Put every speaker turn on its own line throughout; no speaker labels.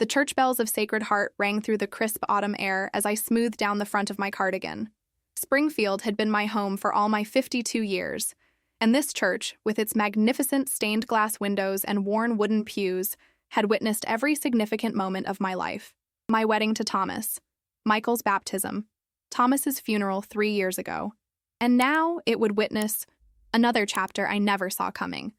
The church bells of Sacred Heart rang through the crisp autumn air as I smoothed down the front of my cardigan. Springfield had been my home for all my 52 years, and this church, with its magnificent stained glass windows and worn wooden pews, had witnessed every significant moment of my life. My wedding to Thomas, Michael's baptism, Thomas's funeral 3 years ago, and now it would witness another chapter I never saw coming.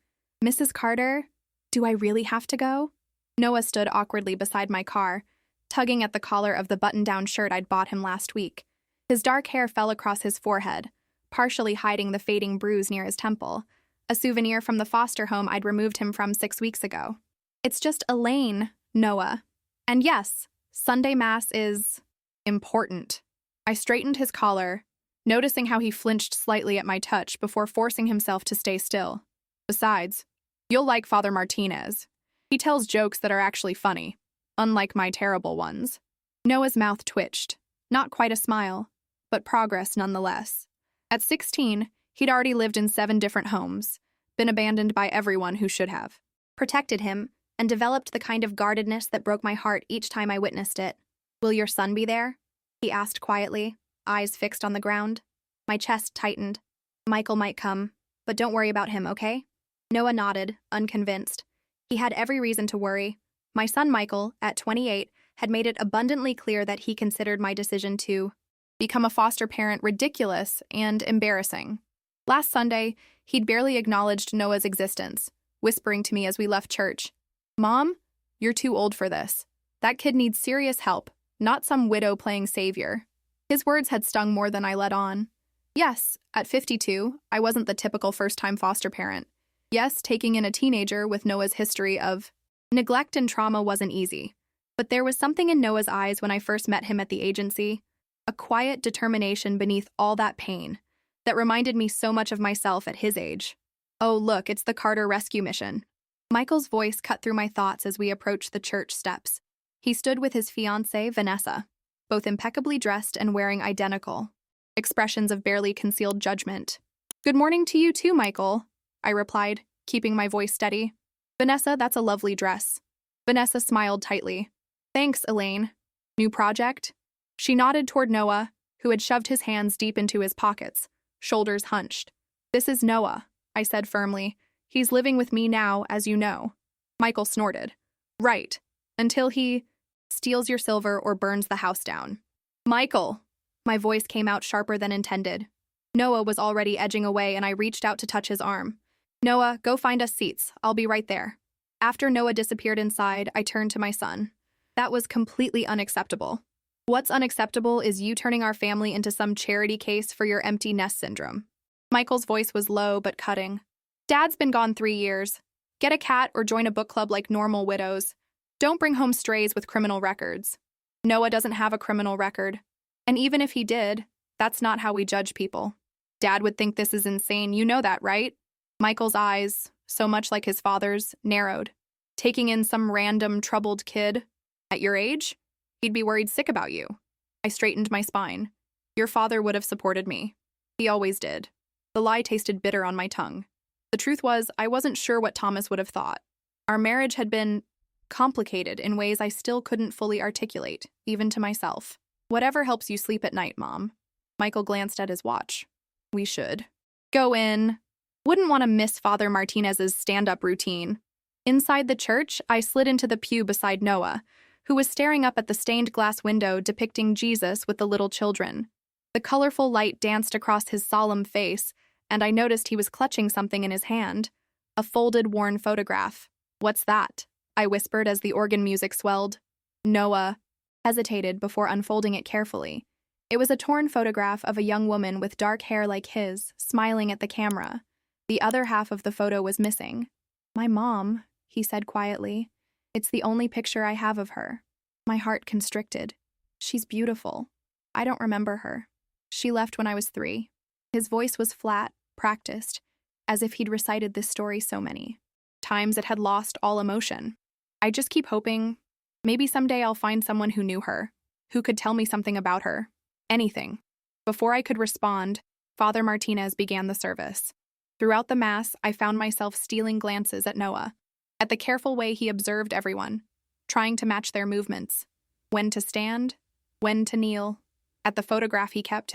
Mrs. Carter, do I really have to go? Noah stood awkwardly beside my car, tugging at the collar of the button-down shirt I'd bought him last week. His dark hair fell across his forehead, partially hiding the fading bruise near his temple, a souvenir from the foster home I'd removed him from 6 weeks ago. It's just Elaine, Noah. And yes, Sunday Mass is important. I straightened his collar, noticing how he flinched slightly at my touch before forcing himself to stay still. Besides, you'll like Father Martinez. He tells jokes that are actually funny, unlike my terrible ones. Noah's mouth twitched, not quite a smile, but progress nonetheless. At 16, he'd already lived in 7 different homes, been abandoned by everyone who should have, protected him, and developed the kind of guardedness that broke my heart each time I witnessed it. Will your son be there? He asked quietly, eyes fixed on the ground. My chest tightened. Michael might come, but don't worry about him, okay? Noah nodded, unconvinced. He had every reason to worry. My son Michael, at 28, had made it abundantly clear that he considered my decision to become a foster parent ridiculous and embarrassing. Last Sunday, he'd barely acknowledged Noah's existence, whispering to me as we left church, "Mom, you're too old for this. That kid needs serious help, not some widow playing savior." His words had stung more than I let on. Yes, at 52, I wasn't the typical first-time foster parent. Yes, taking in a teenager with Noah's history of neglect and trauma wasn't easy. But there was something in Noah's eyes when I first met him at the agency, a quiet determination beneath all that pain, that reminded me so much of myself at his age. Oh, look, it's the Carter rescue mission. Michael's voice cut through my thoughts as we approached the church steps. He stood with his fiancée, Vanessa, both impeccably dressed and wearing identical expressions of barely concealed judgment. "Good morning to you too, Michael," I replied, keeping my voice steady. "Vanessa, that's a lovely dress." Vanessa smiled tightly. "Thanks, Elaine. New project?" She nodded toward Noah, who had shoved his hands deep into his pockets, shoulders hunched. "This is Noah," I said firmly. "He's living with me now, as you know." Michael snorted. "Right. Until he steals your silver or burns the house down." "Michael!" My voice came out sharper than intended. Noah was already edging away, and I reached out to touch his arm. "Noah, go find us seats. I'll be right there." After Noah disappeared inside, I turned to my son. That was completely unacceptable. What's unacceptable is you turning our family into some charity case for your empty nest syndrome. Michael's voice was low but cutting. "Dad's been gone 3 years. Get a cat or join a book club like normal widows. Don't bring home strays with criminal records." Noah doesn't have a criminal record. And even if he did, that's not how we judge people. Dad would think this is insane, you know that, right? Michael's eyes, so much like his father's, narrowed. Taking in some random troubled kid at your age? He'd be worried sick about you. I straightened my spine. Your father would have supported me. He always did. The lie tasted bitter on my tongue. The truth was, I wasn't sure what Thomas would have thought. Our marriage had been complicated in ways I still couldn't fully articulate, even to myself. "Whatever helps you sleep at night, Mom." Michael glanced at his watch. "We should go in. Wouldn't want to miss Father Martinez's stand-up routine." Inside the church, I slid into the pew beside Noah, who was staring up at the stained glass window depicting Jesus with the little children. The colorful light danced across his solemn face, and I noticed he was clutching something in his hand, a folded, worn photograph. "What's that?" I whispered as the organ music swelled. Noah hesitated before unfolding it carefully. It was a torn photograph of a young woman with dark hair like his, smiling at the camera. The other half of the photo was missing. "My mom," he said quietly. "It's the only picture I have of her." My heart constricted. "She's beautiful. I don't remember her. She left when I was 3. His voice was flat, practiced, as if he'd recited this story so many times it had lost all emotion. I just keep hoping maybe someday I'll find someone who knew her, who could tell me something about her. Anything. Before I could respond, Father Martinez began the service. Throughout the Mass, I found myself stealing glances at Noah, at the careful way he observed everyone. trying to match their movements. When to stand, when to kneel. At the photograph he kept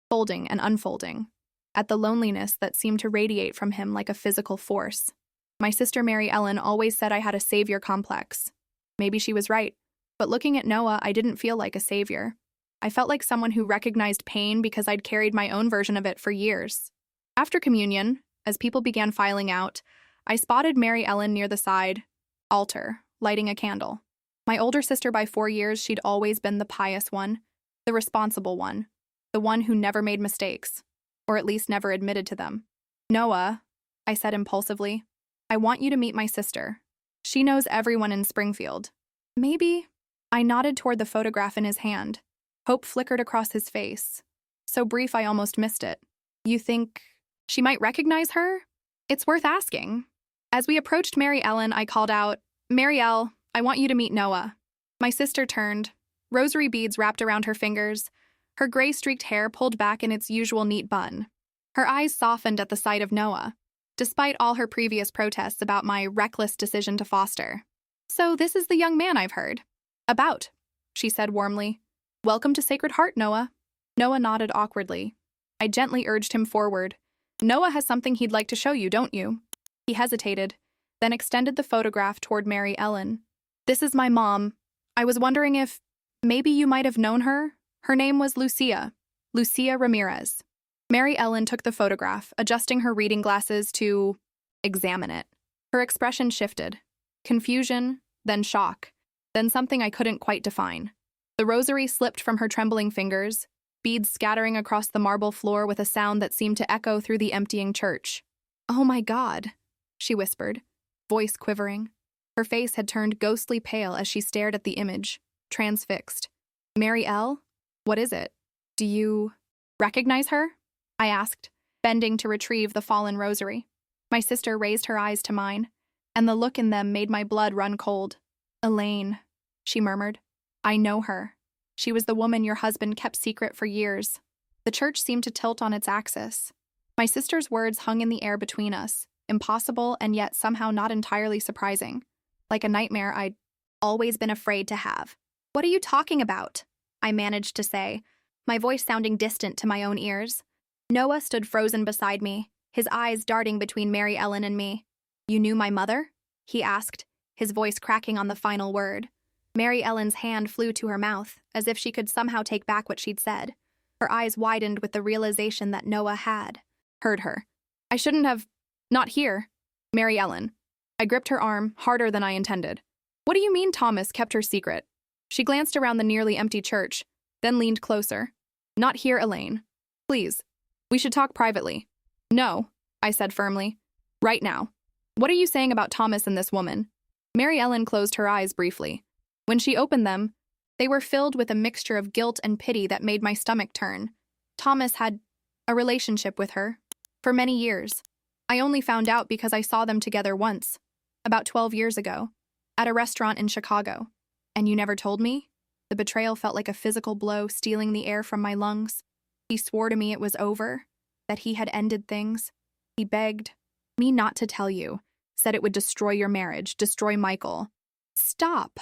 folding and unfolding. At the loneliness that seemed to radiate from him like a physical force. My sister Mary Ellen always said I had a savior complex. Maybe she was right, but looking at Noah, I didn't feel like a savior. I felt like someone who recognized pain because I'd carried my own version of it for years. After communion, as people began filing out, I spotted Mary Ellen near the side altar, lighting a candle. My older sister by 4 years, she'd always been the pious one, the responsible one, the one who never made mistakes, or at least never admitted to them. Noah, I said impulsively, I want you to meet my sister. She knows everyone in Springfield. Maybe? I nodded toward the photograph in his hand. Hope flickered across his face. So brief I almost missed it. You think she might recognize her? It's worth asking. As we approached Mary Ellen, I called out, Marielle, I want you to meet Noah. My sister turned, rosary beads wrapped around her fingers, her gray-streaked hair pulled back in its usual neat bun. Her eyes softened at the sight of Noah, despite all her previous protests about my reckless decision to foster. So this is the young man I've heard about, she said warmly. Welcome to Sacred Heart, Noah. Noah nodded awkwardly. I gently urged him forward. Noah has something he'd like to show you, don't you? He hesitated, then extended the photograph toward Mary Ellen. This is my mom. I was wondering if maybe you might have known her. Her name was Lucia Ramirez. Mary Ellen took the photograph, adjusting her reading glasses to examine it. Her expression shifted. Confusion, then shock, then something I couldn't quite define. The rosary slipped from her trembling fingers, beads scattering across the marble floor with a sound that seemed to echo through the emptying church. Oh my God, she whispered, voice quivering. Her face had turned ghostly pale as she stared at the image, transfixed. Mary L., what is it? Do you recognize her? I asked, bending to retrieve the fallen rosary. My sister raised her eyes to mine, and the look in them made my blood run cold. Elaine, she murmured. I know her. She was the woman your husband kept secret for years. The church seemed to tilt on its axis. My sister's words hung in the air between us, impossible and yet somehow not entirely surprising, like a nightmare I'd always been afraid to have. What are you talking about? I managed to say, my voice sounding distant to my own ears. Noah stood frozen beside me, his eyes darting between Mary Ellen and me. You knew my mother? He asked, his voice cracking on the final word. Mary Ellen's hand flew to her mouth, as if she could somehow take back what she'd said. Her eyes widened with the realization that Noah had heard her. I shouldn't have. Not here. Mary Ellen. I gripped her arm, harder than I intended. What do you mean Thomas kept her secret? She glanced around the nearly empty church, then leaned closer. Not here, Elaine. Please. We should talk privately. No, I said firmly. Right now. What are you saying about Thomas and this woman? Mary Ellen closed her eyes briefly. When she opened them, they were filled with a mixture of guilt and pity that made my stomach turn. Thomas had a relationship with her. For many years. I only found out because I saw them together once, about 12 years ago, at a restaurant in Chicago. And you never told me? The betrayal felt like a physical blow stealing the air from my lungs. He swore to me it was over, that he had ended things. He begged me not to tell you, said it would destroy your marriage, destroy Michael. Stop!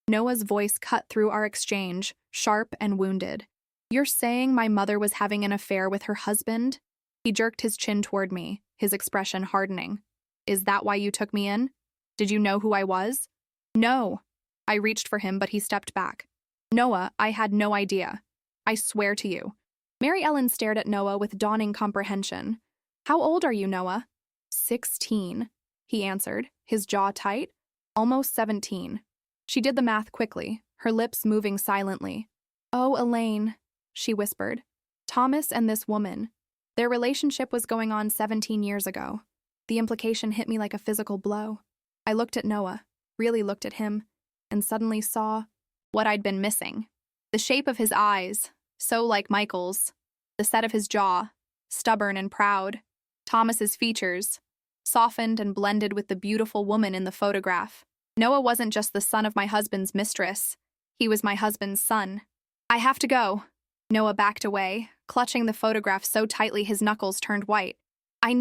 Noah's voice cut through our exchange, sharp and wounded. You're saying my mother was having an affair with her husband? He jerked his chin toward me, his expression hardening. Is that why you took me in? Did you know who I was? No. I reached for him, but he stepped back. Noah, I had no idea. I swear to you. Mary Ellen stared at Noah with dawning comprehension. How old are you, Noah? 16, he answered, his jaw tight. Almost 17. She did the math quickly, her lips moving silently. Oh, Elaine, she whispered. Thomas and this woman. Their relationship was going on 17 years ago. The implication hit me like a physical blow. I looked at Noah, really looked at him, and suddenly saw what I'd been missing. The shape of his eyes, so like Michael's. The set of his jaw, stubborn and proud. Thomas's features, softened and blended with the beautiful woman in the photograph. Noah wasn't just the son of my husband's mistress. He was my husband's son. I have to go. Noah backed away, clutching the photograph so tightly his knuckles turned white. I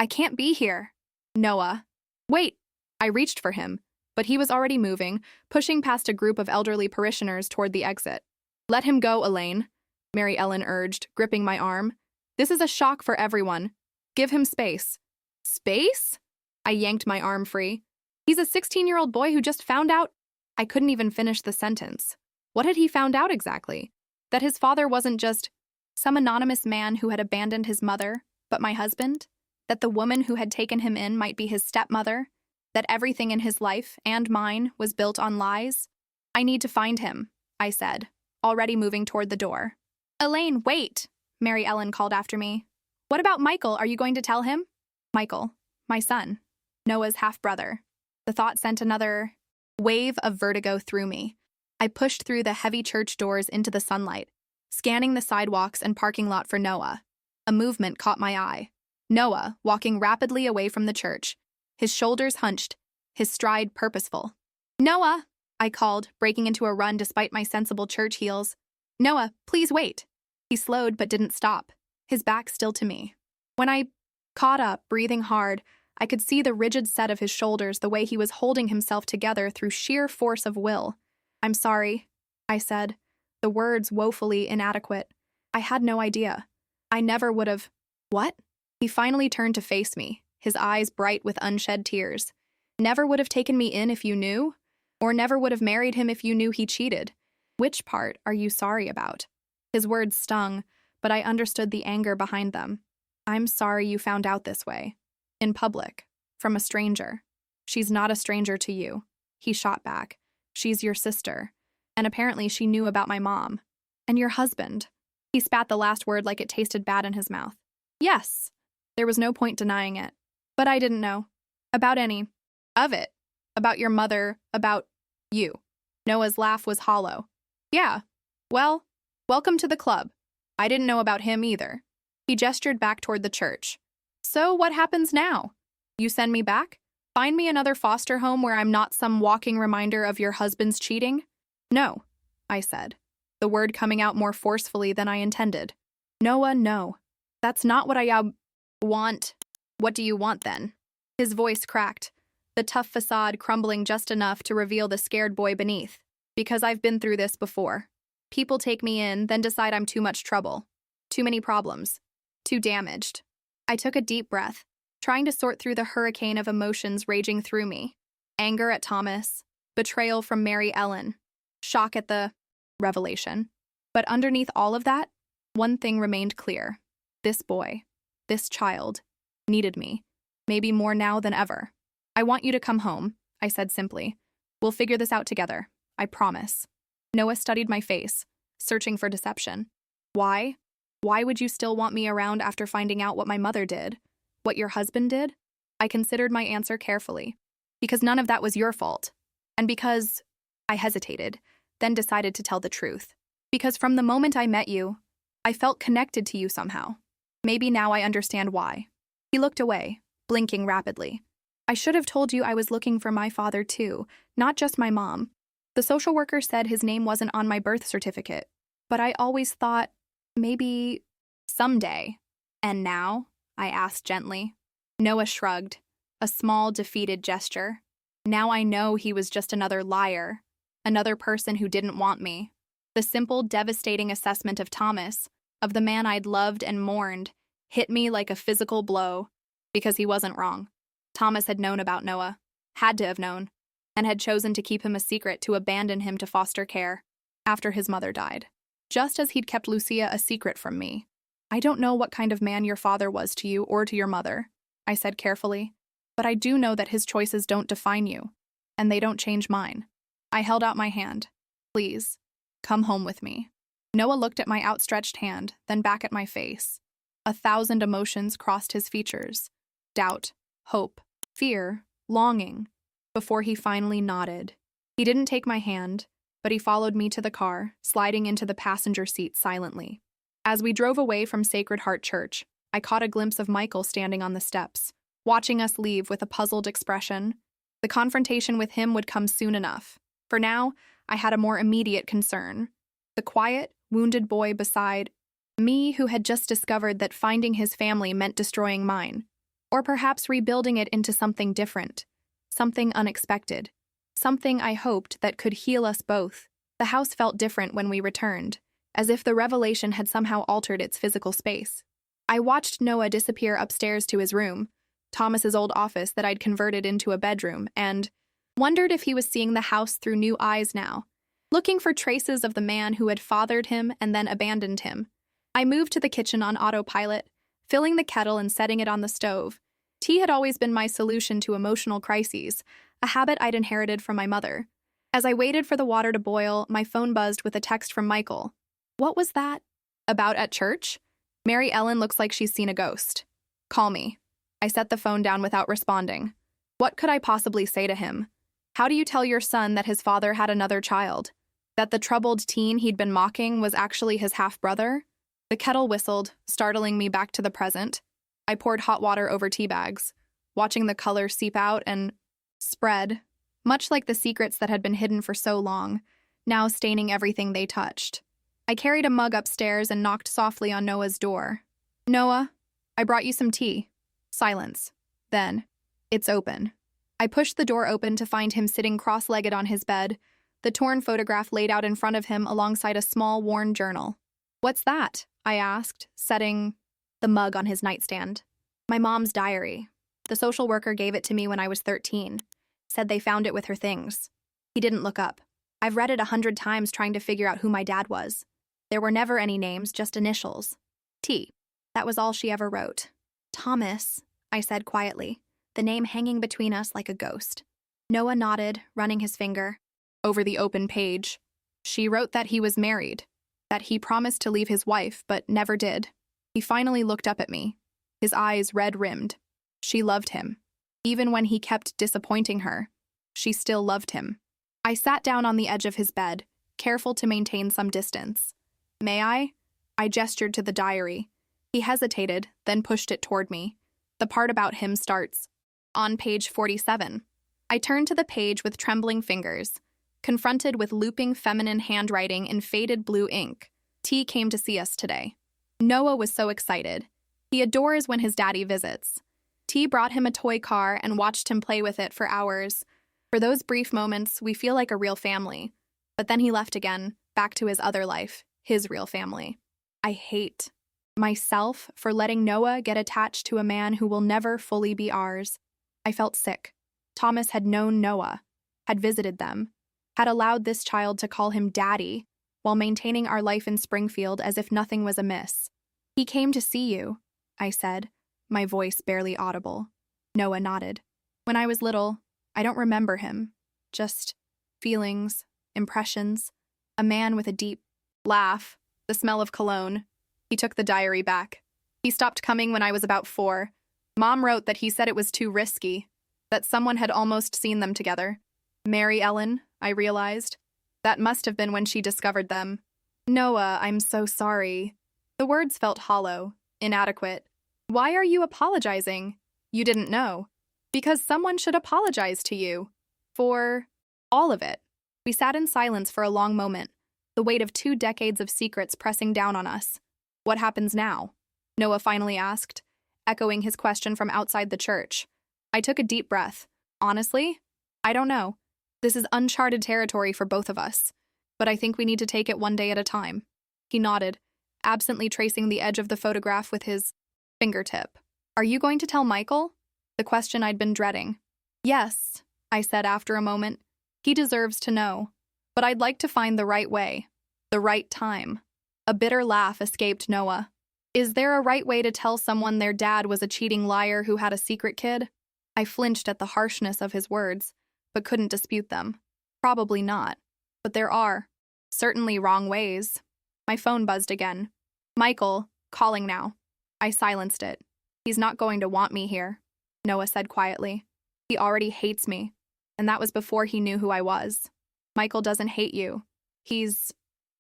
can't be here. Noah. Wait. I reached for him, but he was already moving, pushing past a group of elderly parishioners toward the exit. "Let him go, Elaine," Mary Ellen urged, gripping my arm. "This is a shock for everyone. Give him space." "Space?" I yanked my arm free. "He's a 16-year-old boy who just found out—" I couldn't even finish the sentence. What had he found out exactly? That his father wasn't just some anonymous man who had abandoned his mother, but my husband? That the woman who had taken him in might be his stepmother? That everything in his life, and mine, was built on lies? "I need to find him," I said, already moving toward the door. "Elaine, wait!" Mary Ellen called after me. "What about Michael? Are you going to tell him?" Michael, my son, Noah's half-brother. The thought sent another wave of vertigo through me. I pushed through the heavy church doors into the sunlight, scanning the sidewalks and parking lot for Noah. A movement caught my eye. Noah, walking rapidly away from the church, his shoulders hunched, his stride purposeful. "Noah!" I called, breaking into a run despite my sensible church heels. "Noah, please wait." He slowed but didn't stop, his back still to me. When I caught up, breathing hard, I could see the rigid set of his shoulders, the way he was holding himself together through sheer force of will. "I'm sorry," I said, the words woefully inadequate. I had no idea. I never would have— "What?" He finally turned to face me, his eyes bright with unshed tears. "Never would have taken me in if you knew? Or never would have married him if you knew he cheated? Which part are you sorry about?" His words stung, but I understood the anger behind them. "I'm sorry you found out this way. In public. From a stranger. She's not a stranger to you," he shot back. "She's your sister. And apparently she knew about my mom. And your husband." He spat the last word like it tasted bad in his mouth. "Yes." There was no point denying it. "But I didn't know. About any of it. About your mother, about you." Noah's laugh was hollow. "Yeah. Well, welcome to the club. I didn't know about him either." He gestured back toward the church. "So what happens now? You send me back? Find me another foster home where I'm not some walking reminder of your husband's cheating?" "No," I said, the word coming out more forcefully than I intended. "Noah, no. That's not what I want." "What do you want then?" His voice cracked, the tough facade crumbling just enough to reveal the scared boy beneath. "Because I've been through this before. People take me in, then decide I'm too much trouble. Too many problems. Too damaged." I took a deep breath, trying to sort through the hurricane of emotions raging through me. Anger at Thomas, betrayal from Mary Ellen, shock at the revelation. But underneath all of that, one thing remained clear. This boy, this child, needed me, maybe more now than ever. "I want you to come home," I said simply. "We'll figure this out together. I promise." Noah studied my face, searching for deception. "Why? Why would you still want me around after finding out what my mother did? What your husband did?" I considered my answer carefully. "Because none of that was your fault. And because—" I hesitated, then decided to tell the truth. "Because from the moment I met you, I felt connected to you somehow. Maybe now I understand why." He looked away, blinking rapidly. "I should have told you I was looking for my father too, not just my mom. The social worker said his name wasn't on my birth certificate, but I always thought, maybe someday." "And now?" I asked gently. Noah shrugged, a small, defeated gesture. "Now I know he was just another liar, another person who didn't want me." The simple, devastating assessment of Thomas, of the man I'd loved and mourned, hit me like a physical blow, because he wasn't wrong. Thomas had known about Noah, had to have known, and had chosen to keep him a secret, to abandon him to foster care after his mother died. Just as he'd kept Lucia a secret from me. "I don't know what kind of man your father was to you or to your mother," I said carefully, "but I do know that his choices don't define you, and they don't change mine." I held out my hand. "Please, come home with me." Noah looked at my outstretched hand, then back at my face. 1,000 emotions crossed his features. Doubt, hope, fear, longing, before he finally nodded. He didn't take my hand, but he followed me to the car, sliding into the passenger seat silently. As we drove away from Sacred Heart Church, I caught a glimpse of Michael standing on the steps, watching us leave with a puzzled expression. The confrontation with him would come soon enough. For now, I had a more immediate concern. The quiet, wounded boy beside me who had just discovered that finding his family meant destroying mine, or perhaps rebuilding it into something different, something unexpected, something I hoped that could heal us both. The house felt different when we returned, as if the revelation had somehow altered its physical space. I watched Noah disappear upstairs to his room, Thomas's old office that I'd converted into a bedroom, and wondered if he was seeing the house through new eyes now, looking for traces of the man who had fathered him and then abandoned him. I moved to the kitchen on autopilot, filling the kettle and setting it on the stove. Tea had always been my solution to emotional crises, a habit I'd inherited from my mother. As I waited for the water to boil, my phone buzzed with a text from Michael. What was that? About at church? Mary Ellen looks like she's seen a ghost. Call me. I set the phone down without responding. What could I possibly say to him? How do you tell your son that his father had another child? That the troubled teen he'd been mocking was actually his half-brother? The kettle whistled, startling me back to the present. I poured hot water over tea bags, watching the color seep out and spread, much like the secrets that had been hidden for so long, now staining everything they touched. I carried a mug upstairs and knocked softly on Noah's door. Noah, I brought you some tea. Silence. Then, it's open. I pushed the door open to find him sitting cross-legged on his bed, the torn photograph laid out in front of him alongside a small, worn journal. What's that? I asked, setting the mug on his nightstand. My mom's diary. The social worker gave it to me when I was 13. Said they found it with her things. He didn't look up. I've read it 100 times trying to figure out who my dad was. There were never any names, just initials. T. That was all she ever wrote. Thomas, I said quietly, the name hanging between us like a ghost. Noah nodded, running his finger over the open page. She wrote that he was married, that he promised to leave his wife but never did. He finally looked up at me, his eyes red-rimmed. She loved him. Even when he kept disappointing her, she still loved him. I sat down on the edge of his bed, careful to maintain some distance. May I? I gestured to the diary. He hesitated, then pushed it toward me. The part about him starts on page 47. I turned to the page with trembling fingers, confronted with looping feminine handwriting in faded blue ink. T came to see us today. Noah was so excited. He adores when his daddy visits. T brought him a toy car and watched him play with it for hours. For those brief moments, we feel like a real family. But then he left again, back to his other life, his real family. I hate myself for letting Noah get attached to a man who will never fully be ours. I felt sick. Thomas had known Noah, had visited them, had allowed this child to call him daddy while maintaining our life in Springfield as if nothing was amiss. He came to see you, I said, my voice barely audible. Noah nodded. When I was little, I don't remember him. Just feelings, impressions, a man with a deep laugh, the smell of cologne. He took the diary back. He stopped coming when I was about 4. Mom wrote that he said it was too risky, that someone had almost seen them together. Mary Ellen, I realized. That must have been when she discovered them. Noah, I'm so sorry. The words felt hollow, inadequate. Why are you apologizing? You didn't know. Because someone should apologize to you. For all of it. We sat in silence for a long moment, the weight of 2 decades of secrets pressing down on us. What happens now? Noah finally asked, echoing his question from outside the church. I took a deep breath. Honestly, I don't know. This is uncharted territory for both of us, but I think we need to take it one day at a time. He nodded, absently tracing the edge of the photograph with his fingertip. Are you going to tell Michael? The question I'd been dreading. Yes, I said after a moment. He deserves to know, but I'd like to find the right way, the right time. A bitter laugh escaped Noah. Is there a right way to tell someone their dad was a cheating liar who had a secret kid? I flinched at the harshness of his words, but couldn't dispute them. Probably not. But there are. Certainly wrong ways. My phone buzzed again. Michael, calling now. I silenced it. He's not going to want me here, Noah said quietly. He already hates me, and that was before he knew who I was. Michael doesn't hate you.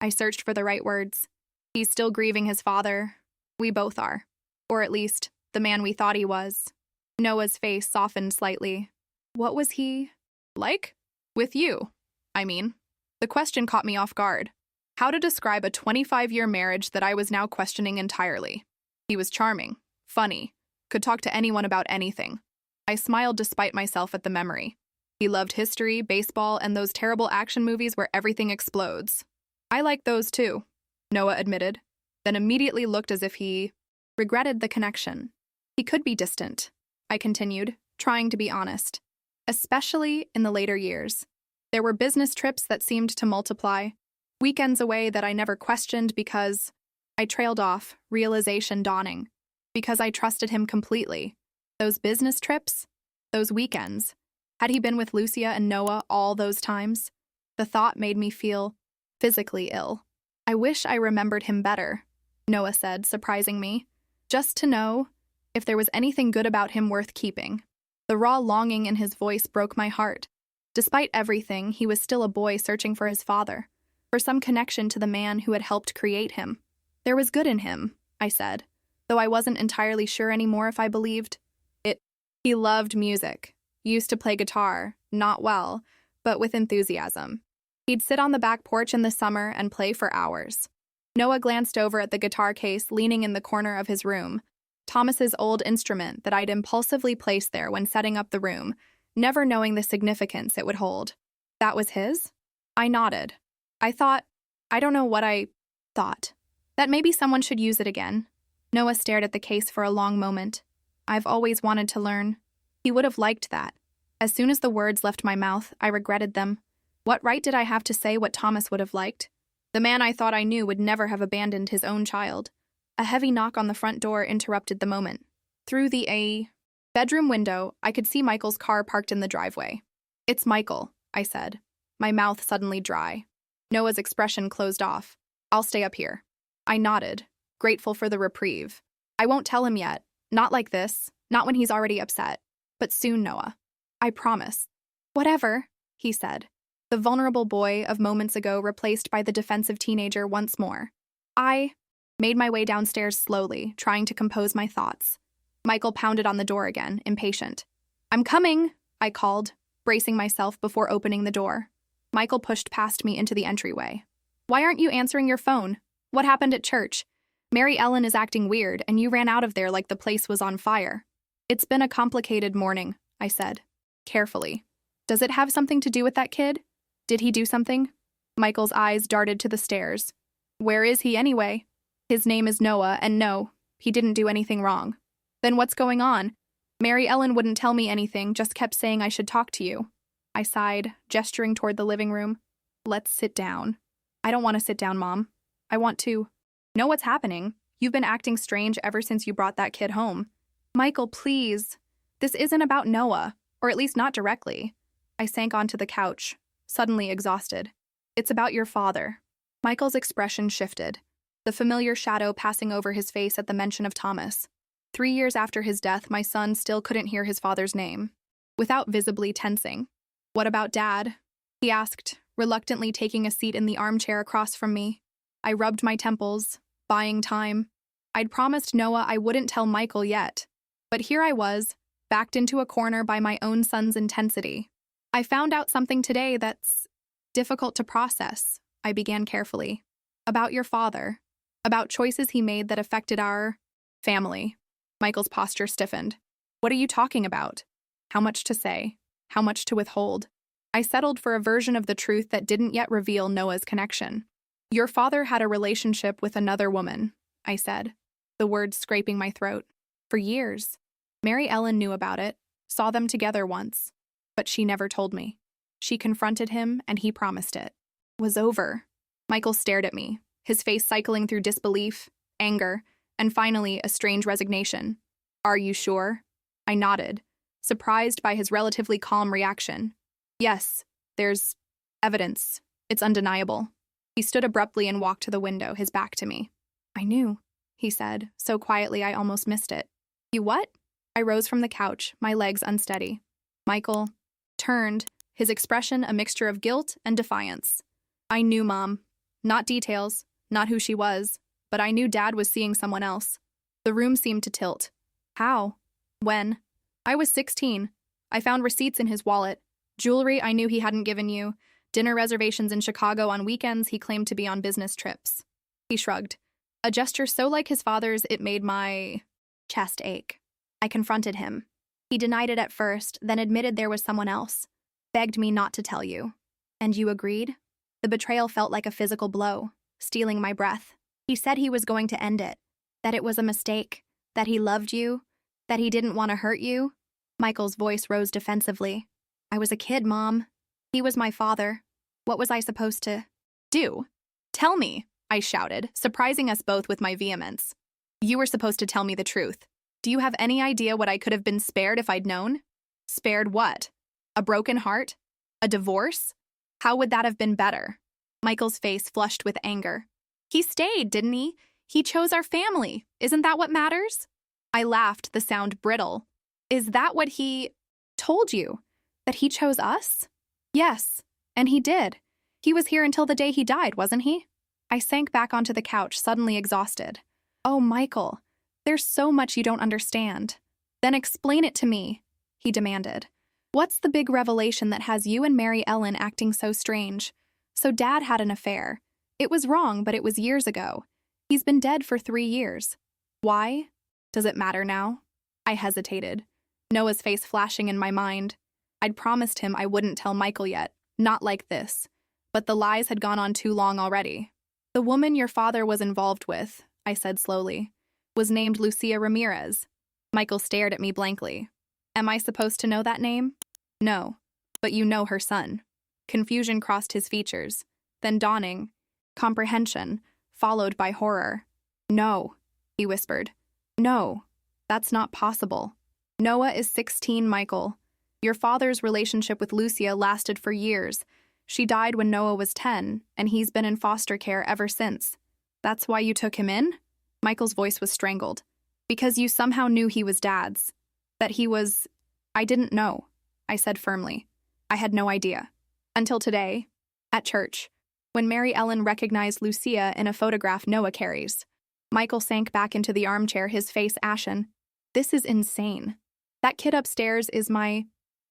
I searched for the right words. He's still grieving his father. We both are. Or at least, the man we thought he was. Noah's face softened slightly. What was he like? With you, I mean. The question caught me off guard. How to describe a 25-year marriage that I was now questioning entirely. He was charming, funny, could talk to anyone about anything. I smiled despite myself at the memory. He loved history, baseball, and those terrible action movies where everything explodes. I like those too, Noah admitted, then immediately looked as if he regretted the connection. He could be distant, I continued, trying to be honest. Especially in the later years. There were business trips that seemed to multiply, weekends away that I never questioned because I trailed off, realization dawning, because I trusted him completely. Those business trips, those weekends. Had he been with Lucia and Noah all those times? The thought made me feel physically ill. I wish I remembered him better, Noah said, surprising me, just to know if there was anything good about him worth keeping. The raw longing in his voice broke my heart. Despite everything, he was still a boy searching for his father, for some connection to the man who had helped create him. There was good in him, I said, though I wasn't entirely sure anymore if I believed it. He loved music, used to play guitar, not well, but with enthusiasm. He'd sit on the back porch in the summer and play for hours. Noah glanced over at the guitar case leaning in the corner of his room, Thomas's old instrument that I'd impulsively placed there when setting up the room, never knowing the significance it would hold. That was his? I nodded. I don't know what I thought. That maybe someone should use it again. Noah stared at the case for a long moment. I've always wanted to learn. He would have liked that. As soon as the words left my mouth, I regretted them. What right did I have to say what Thomas would have liked? The man I thought I knew would never have abandoned his own child. A heavy knock on the front door interrupted the moment. Through the bedroom window, I could see Michael's car parked in the driveway. It's Michael, I said, my mouth suddenly dry. Noah's expression closed off. I'll stay up here. I nodded, grateful for the reprieve. I won't tell him yet. Not like this. Not when he's already upset. But soon, Noah. I promise. Whatever, he said. The vulnerable boy of moments ago replaced by the defensive teenager once more. I made my way downstairs slowly, trying to compose my thoughts. Michael pounded on the door again, impatient. I'm coming, I called, bracing myself before opening the door. Michael pushed past me into the entryway. Why aren't you answering your phone? What happened at church? Mary Ellen is acting weird, and you ran out of there like the place was on fire. It's been a complicated morning, I said, carefully. Does it have something to do with that kid? Did he do something? Michael's eyes darted to the stairs. Where is he anyway? His name is Noah, and no, he didn't do anything wrong. Then what's going on? Mary Ellen wouldn't tell me anything, just kept saying I should talk to you. I sighed, gesturing toward the living room. Let's sit down. I don't want to sit down, Mom. I want to know what's happening. You've been acting strange ever since you brought that kid home. Michael, please. This isn't about Noah, or at least not directly. I sank onto the couch, suddenly exhausted. It's about your father. Michael's expression shifted, the familiar shadow passing over his face at the mention of Thomas. 3 years after his death, my son still couldn't hear his father's name, without visibly tensing. What about Dad? He asked, reluctantly taking a seat in the armchair across from me. I rubbed my temples, buying time. I'd promised Noah I wouldn't tell Michael yet, but here I was, backed into a corner by my own son's intensity. I found out something today that's difficult to process, I began carefully. About your father. About choices he made that affected our family. Michael's posture stiffened. What are you talking about? How much to say? How much to withhold? I settled for a version of the truth that didn't yet reveal Noah's connection. Your father had a relationship with another woman, I said, the words scraping my throat. For years. Mary Ellen knew about it, saw them together once, but she never told me. She confronted him, and he promised it. Was over. Michael stared at me, his face cycling through disbelief, anger, and finally a strange resignation. Are you sure? I nodded, surprised by his relatively calm reaction. Yes, there's evidence. It's undeniable. He stood abruptly and walked to the window, his back to me. I knew, he said, so quietly I almost missed it. You what? I rose from the couch, my legs unsteady. Michael turned, his expression a mixture of guilt and defiance. I knew, Mom. Not details, not who she was, but I knew Dad was seeing someone else. The room seemed to tilt. How? When? I was 16. I found receipts in his wallet, jewelry I knew he hadn't given you, dinner reservations in Chicago on weekends he claimed to be on business trips. He shrugged. A gesture so like his father's it made my chest ache. I confronted him. He denied it at first, then admitted there was someone else. begged me not to tell you. And you agreed? The betrayal felt like a physical blow, stealing my breath. He said he was going to end it, that it was a mistake, that he loved you, that he didn't want to hurt you. Michael's voice rose defensively. I was a kid, Mom. He was my father. What was I supposed to do? Tell me, I shouted, surprising us both with my vehemence. You were supposed to tell me the truth. Do you have any idea what I could have been spared if I'd known? Spared what? A broken heart? A divorce? How would that have been better? Michael's face flushed with anger. He stayed, didn't he? He chose our family. Isn't that what matters? I laughed, the sound brittle. Is that what he told you? That he chose us? Yes, and he did. He was here until the day he died, wasn't he? I sank back onto the couch, suddenly exhausted. Oh, Michael, there's so much you don't understand. Then explain it to me, he demanded. What's the big revelation that has you and Mary Ellen acting so strange? So Dad had an affair. It was wrong, but it was years ago. He's been dead for 3 years. Why? Does it matter now? I hesitated, Noah's face flashing in my mind. I'd promised him I wouldn't tell Michael yet, not like this. But the lies had gone on too long already. The woman your father was involved with, I said slowly, was named Lucia Ramirez. Michael stared at me blankly. Am I supposed to know that name? No, but you know her son. Confusion crossed his features, then dawning, comprehension, followed by horror. No, he whispered. No, that's not possible. Noah is 16, Michael. Your father's relationship with Lucia lasted for years. She died when Noah was 10, and he's been in foster care ever since. That's why you took him in? Michael's voice was strangled. Because you somehow knew he was Dad's. That he was... I didn't know, I said firmly. I had no idea. Until today, at church, when Mary Ellen recognized Lucia in a photograph Noah carries. Michael sank back into the armchair, his face ashen. This is insane. That kid upstairs is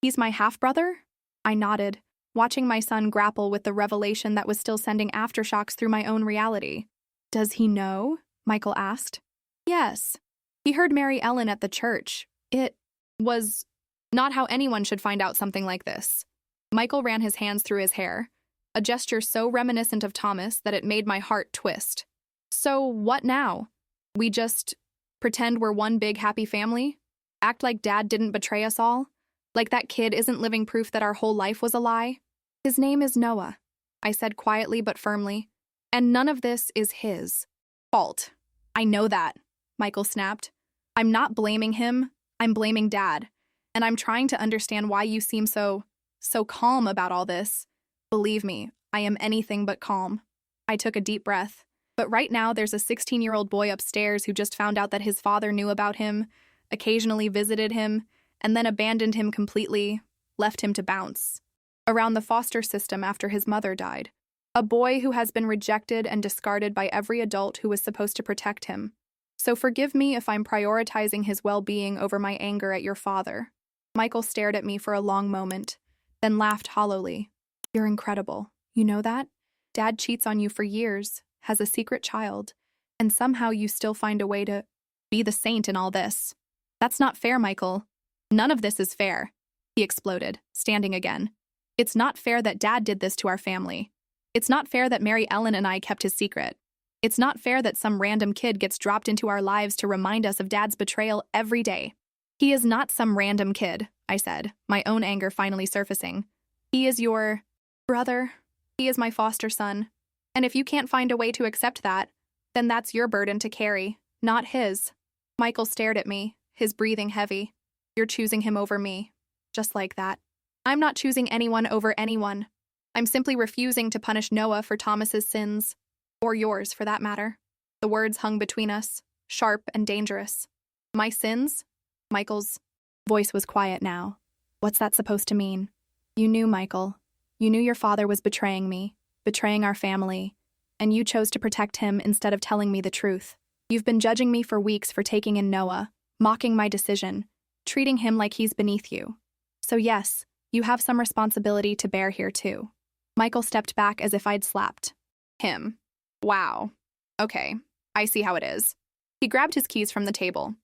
he's my half-brother? I nodded, watching my son grapple with the revelation that was still sending aftershocks through my own reality. Does he know? Michael asked. Yes. He heard Mary Ellen at the church. It was not how anyone should find out something like this. Michael ran his hands through his hair, a gesture so reminiscent of Thomas that it made my heart twist. So what now? We just pretend we're one big happy family? Act like Dad didn't betray us all? Like that kid isn't living proof that our whole life was a lie? His name is Noah, I said quietly but firmly, and none of this is his fault. I know that, Michael snapped. I'm not blaming him, I'm blaming Dad, and I'm trying to understand why you seem so calm about all this. Believe me, I am anything but calm. I took a deep breath. But right now there's a 16-year-old boy upstairs who just found out that his father knew about him, occasionally visited him, and then abandoned him completely, left him to bounce around the foster system after his mother died. A boy who has been rejected and discarded by every adult who was supposed to protect him. So forgive me if I'm prioritizing his well-being over my anger at your father. Michael stared at me for a long moment, then laughed hollowly. You're incredible. You know that? Dad cheats on you for years, has a secret child, and somehow you still find a way to be the saint in all this. That's not fair, Michael. None of this is fair, he exploded, standing again. It's not fair that Dad did this to our family. It's not fair that Mary Ellen and I kept his secret. It's not fair that some random kid gets dropped into our lives to remind us of Dad's betrayal every day. He is not some random kid, I said, my own anger finally surfacing. He is your brother. He is my foster son. And if you can't find a way to accept that, then that's your burden to carry, not his. Michael stared at me, his breathing heavy. You're choosing him over me. Just like that. I'm not choosing anyone over anyone. I'm simply refusing to punish Noah for Thomas's sins. Or yours, for that matter. The words hung between us, sharp and dangerous. My sins? Michael's voice was quiet now. What's that supposed to mean? You knew, Michael. You knew your father was betraying me, betraying our family, and you chose to protect him instead of telling me the truth. You've been judging me for weeks for taking in Noah, mocking my decision, treating him like he's beneath you. So yes, you have some responsibility to bear here too. Michael stepped back as if I'd slapped him. Wow. Okay, I see how it is. He grabbed his keys from the table.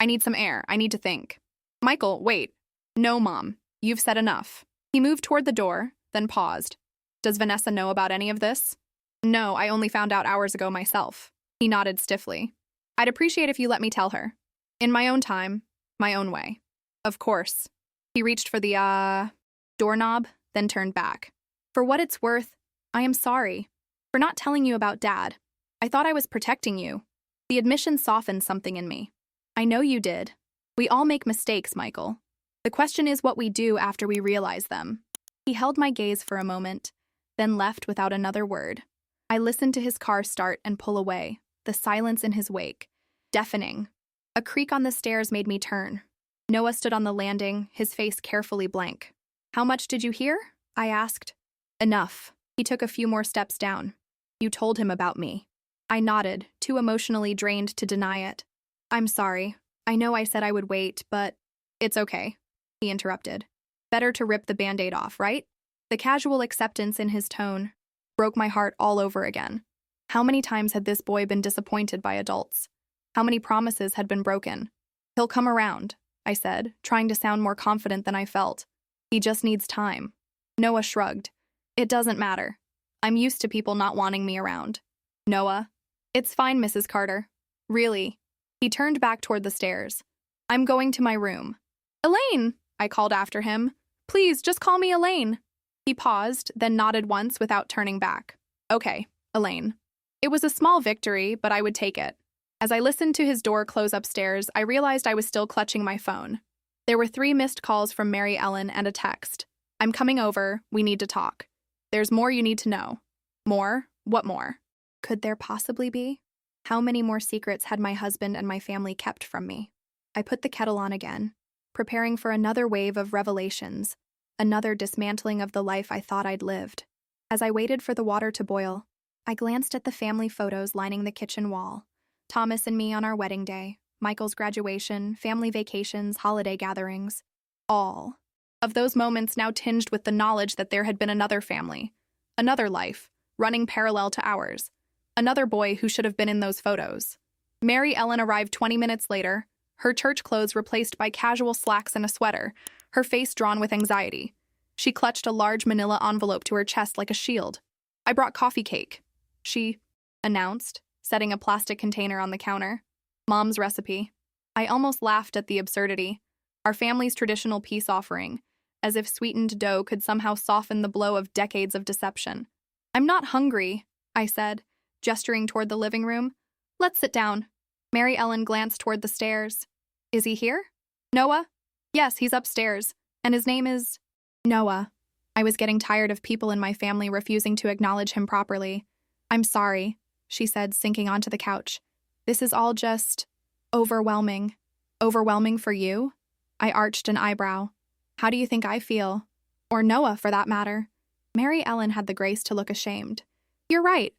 I need some air. I need to think. Michael, wait. No, Mom. You've said enough. He moved toward the door, then paused. Does Vanessa know about any of this? No, I only found out hours ago myself. He nodded stiffly. I'd appreciate if you let me tell her. In my own time, my own way. Of course. He reached for the, doorknob, then turned back. For what it's worth, I am sorry. For not telling you about Dad. I thought I was protecting you. The admission softened something in me. I know you did. We all make mistakes, Michael. The question is what we do after we realize them. He held my gaze for a moment, then left without another word. I listened to his car start and pull away, the silence in his wake, deafening. A creak on the stairs made me turn. Noah stood on the landing, his face carefully blank. How much did you hear? I asked. Enough. He took a few more steps down. You told him about me. I nodded, too emotionally drained to deny it. I'm sorry. I know I said I would wait, but it's okay, he interrupted. Better to rip the Band-Aid off, right? The casual acceptance in his tone broke my heart all over again. How many times had this boy been disappointed by adults? How many promises had been broken? He'll come around, I said, trying to sound more confident than I felt. He just needs time. Noah shrugged. It doesn't matter. I'm used to people not wanting me around. Noah. It's fine, Mrs. Carter. Really. He turned back toward the stairs. I'm going to my room. Elaine, I called after him. Please, just call me Elaine. He paused, then nodded once without turning back. Okay, Elaine. It was a small victory, but I would take it. As I listened to his door close upstairs, I realized I was still clutching my phone. There were 3 missed calls from Mary Ellen and a text. I'm coming over. We need to talk. There's more you need to know. More? What more? Could there possibly be? How many more secrets had my husband and my family kept from me? I put the kettle on again, preparing for another wave of revelations, another dismantling of the life I thought I'd lived. As I waited for the water to boil, I glanced at the family photos lining the kitchen wall. Thomas and me on our wedding day, Michael's graduation, family vacations, holiday gatherings. All of those moments now tinged with the knowledge that there had been another family, another life, running parallel to ours. Another boy who should have been in those photos. Mary Ellen arrived 20 minutes later, her church clothes replaced by casual slacks and a sweater, her face drawn with anxiety. She clutched a large manila envelope to her chest like a shield. I brought coffee cake, she announced, setting a plastic container on the counter. Mom's recipe. I almost laughed at the absurdity. Our family's traditional peace offering, as if sweetened dough could somehow soften the blow of decades of deception. I'm not hungry, I said, gesturing toward the living room. Let's sit down. Mary Ellen glanced toward the stairs. Is he here? Noah? Yes, he's upstairs. And his name is Noah. I was getting tired of people in my family refusing to acknowledge him properly. I'm sorry, she said, sinking onto the couch. This is all just overwhelming. Overwhelming for you? I arched an eyebrow. How do you think I feel? Or Noah, for that matter. Mary Ellen had the grace to look ashamed. You're right,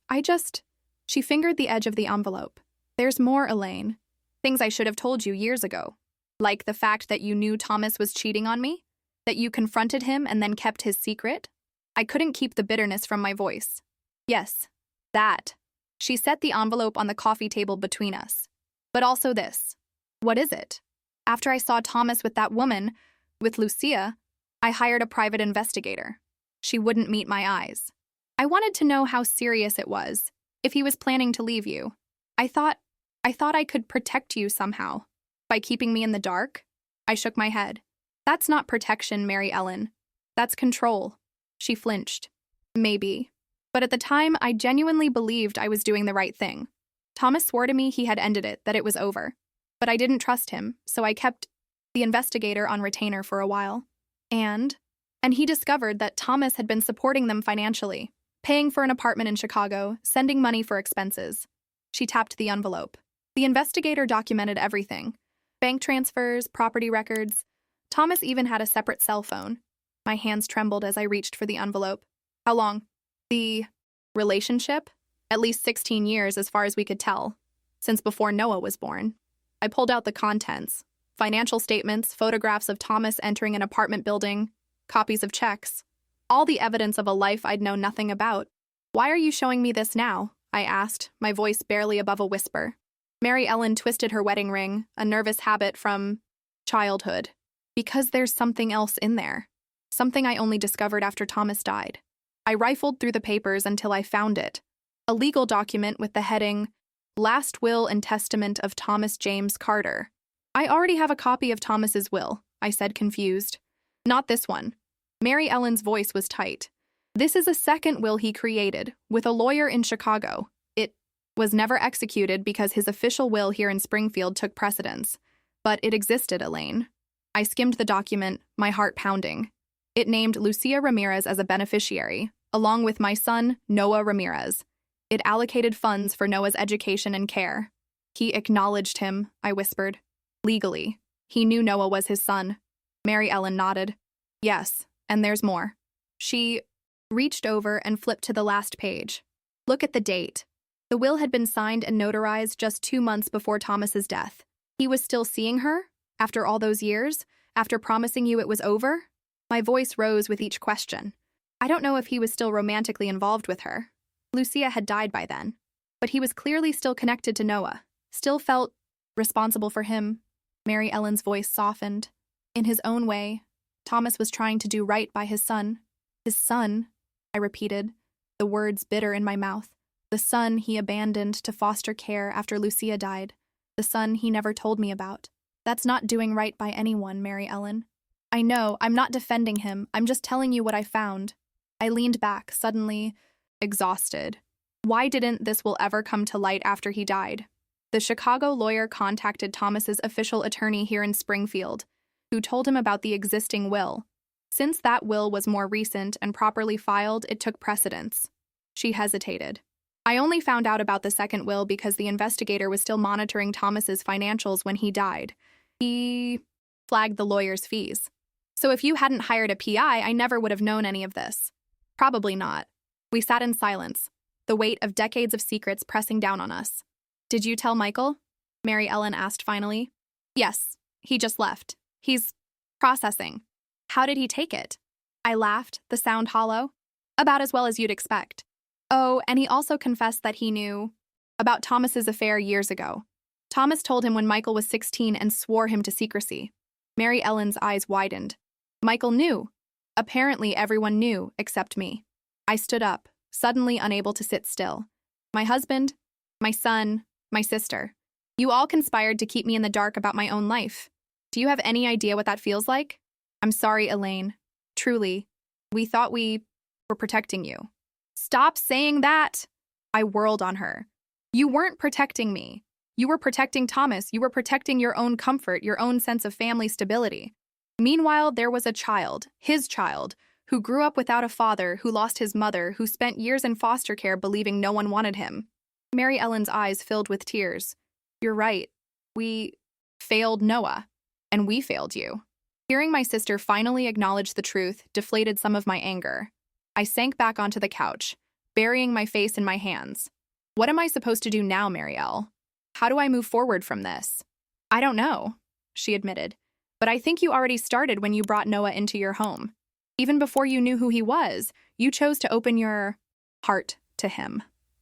She fingered the edge of the envelope. There's more, Elaine. Things I should have told you years ago. Like the fact that you knew Thomas was cheating on me? That you confronted him and then kept his secret? I couldn't keep the bitterness from my voice. Yes, that. She set the envelope on the coffee table between us. But also this. What is it? After I saw Thomas with that woman, with Lucia, I hired a private investigator. She wouldn't meet my eyes. I wanted to know how serious it was, if he was planning to leave you. I thought I could protect you somehow. By keeping me in the dark? I shook my head. That's not protection, Mary Ellen. That's control. She flinched. Maybe. But at the time, I genuinely believed I was doing the right thing. Thomas swore to me he had ended it, that it was over. But I didn't trust him, so I kept the investigator on retainer for a while. And he discovered that Thomas had been supporting them financially, paying for an apartment in Chicago, sending money for expenses. She tapped the envelope. The investigator documented everything. Bank transfers, property records. Thomas even had a separate cell phone. My hands trembled as I reached for the envelope. How long? The relationship? At least 16 years as far as we could tell, since before Noah was born. I pulled out the contents. Financial statements, photographs of Thomas entering an apartment building, copies of checks. All the evidence of a life I'd known nothing about. Why are you showing me this now? I asked, my voice barely above a whisper. Mary Ellen twisted her wedding ring, a nervous habit from childhood. Because there's something else in there. something I only discovered after Thomas died. I rifled through the papers until I found it. A legal document with the heading, Last Will and Testament of Thomas James Carter. I already have a copy of Thomas's will, I said, confused. Not this one. Mary Ellen's voice was tight. This is a second will he created, with a lawyer in Chicago. It was never executed because his official will here in Springfield took precedence. But it existed, Elaine. I skimmed the document, my heart pounding. It named Lucia Ramirez as a beneficiary, along with my son, Noah Ramirez. It allocated funds for Noah's education and care. He acknowledged him, I whispered. Legally. He knew Noah was his son. Mary Ellen nodded. Yes, and there's more. She reached over and flipped to the last page. Look at the date. The will had been signed and notarized just 2 months before Thomas's death. He was still seeing her? After all those years? After promising you it was over? My voice rose with each question. I don't know if he was still romantically involved with her. Lucia had died by then. But he was clearly still connected to Noah. Still felt responsible for him. Mary Ellen's voice softened. In his own way, Thomas was trying to do right by his son. His son, I repeated, the words bitter in my mouth. The son he abandoned to foster care after Lucia died. The son he never told me about. That's not doing right by anyone, Mary Ellen. I know, I'm not defending him. I'm just telling you what I found. I leaned back, suddenly exhausted. Why didn't this will ever come to light after he died? The Chicago lawyer contacted Thomas's official attorney here in Springfield, who told him about the existing will. Since that will was more recent and properly filed, it took precedence. She hesitated. I only found out about the second will because the investigator was still monitoring Thomas's financials when he died. He flagged the lawyer's fees. So if you hadn't hired a PI, I never would have known any of this. Probably not. We sat in silence, the weight of decades of secrets pressing down on us. Did you tell Michael? Mary Ellen asked finally. Yes, he just left. He's processing. How did he take it? I laughed, the sound hollow. About as well as you'd expect. Oh, and he also confessed that he knew about Thomas's affair years ago. Thomas told him when Michael was 16 and swore him to secrecy. Mary Ellen's eyes widened. Michael knew. Apparently everyone knew, except me. I stood up, suddenly unable to sit still. My husband, my son, my sister. You all conspired to keep me in the dark about my own life. Do you have any idea what that feels like? I'm sorry, Elaine. Truly. We thought we were protecting you. Stop saying that! I whirled on her. You weren't protecting me. You were protecting Thomas. You were protecting your own comfort, your own sense of family stability. Meanwhile, there was a child, his child, who grew up without a father, who lost his mother, who spent years in foster care believing no one wanted him. Mary Ellen's eyes filled with tears. You're right. We failed Noah, and we failed you. Hearing my sister finally acknowledge the truth deflated some of my anger. I sank back onto the couch, burying my face in my hands. What am I supposed to do now, Marielle? How do I move forward from this? I don't know, she admitted. But I think you already started when you brought Noah into your home. Even before you knew who he was, you chose to open your heart to him.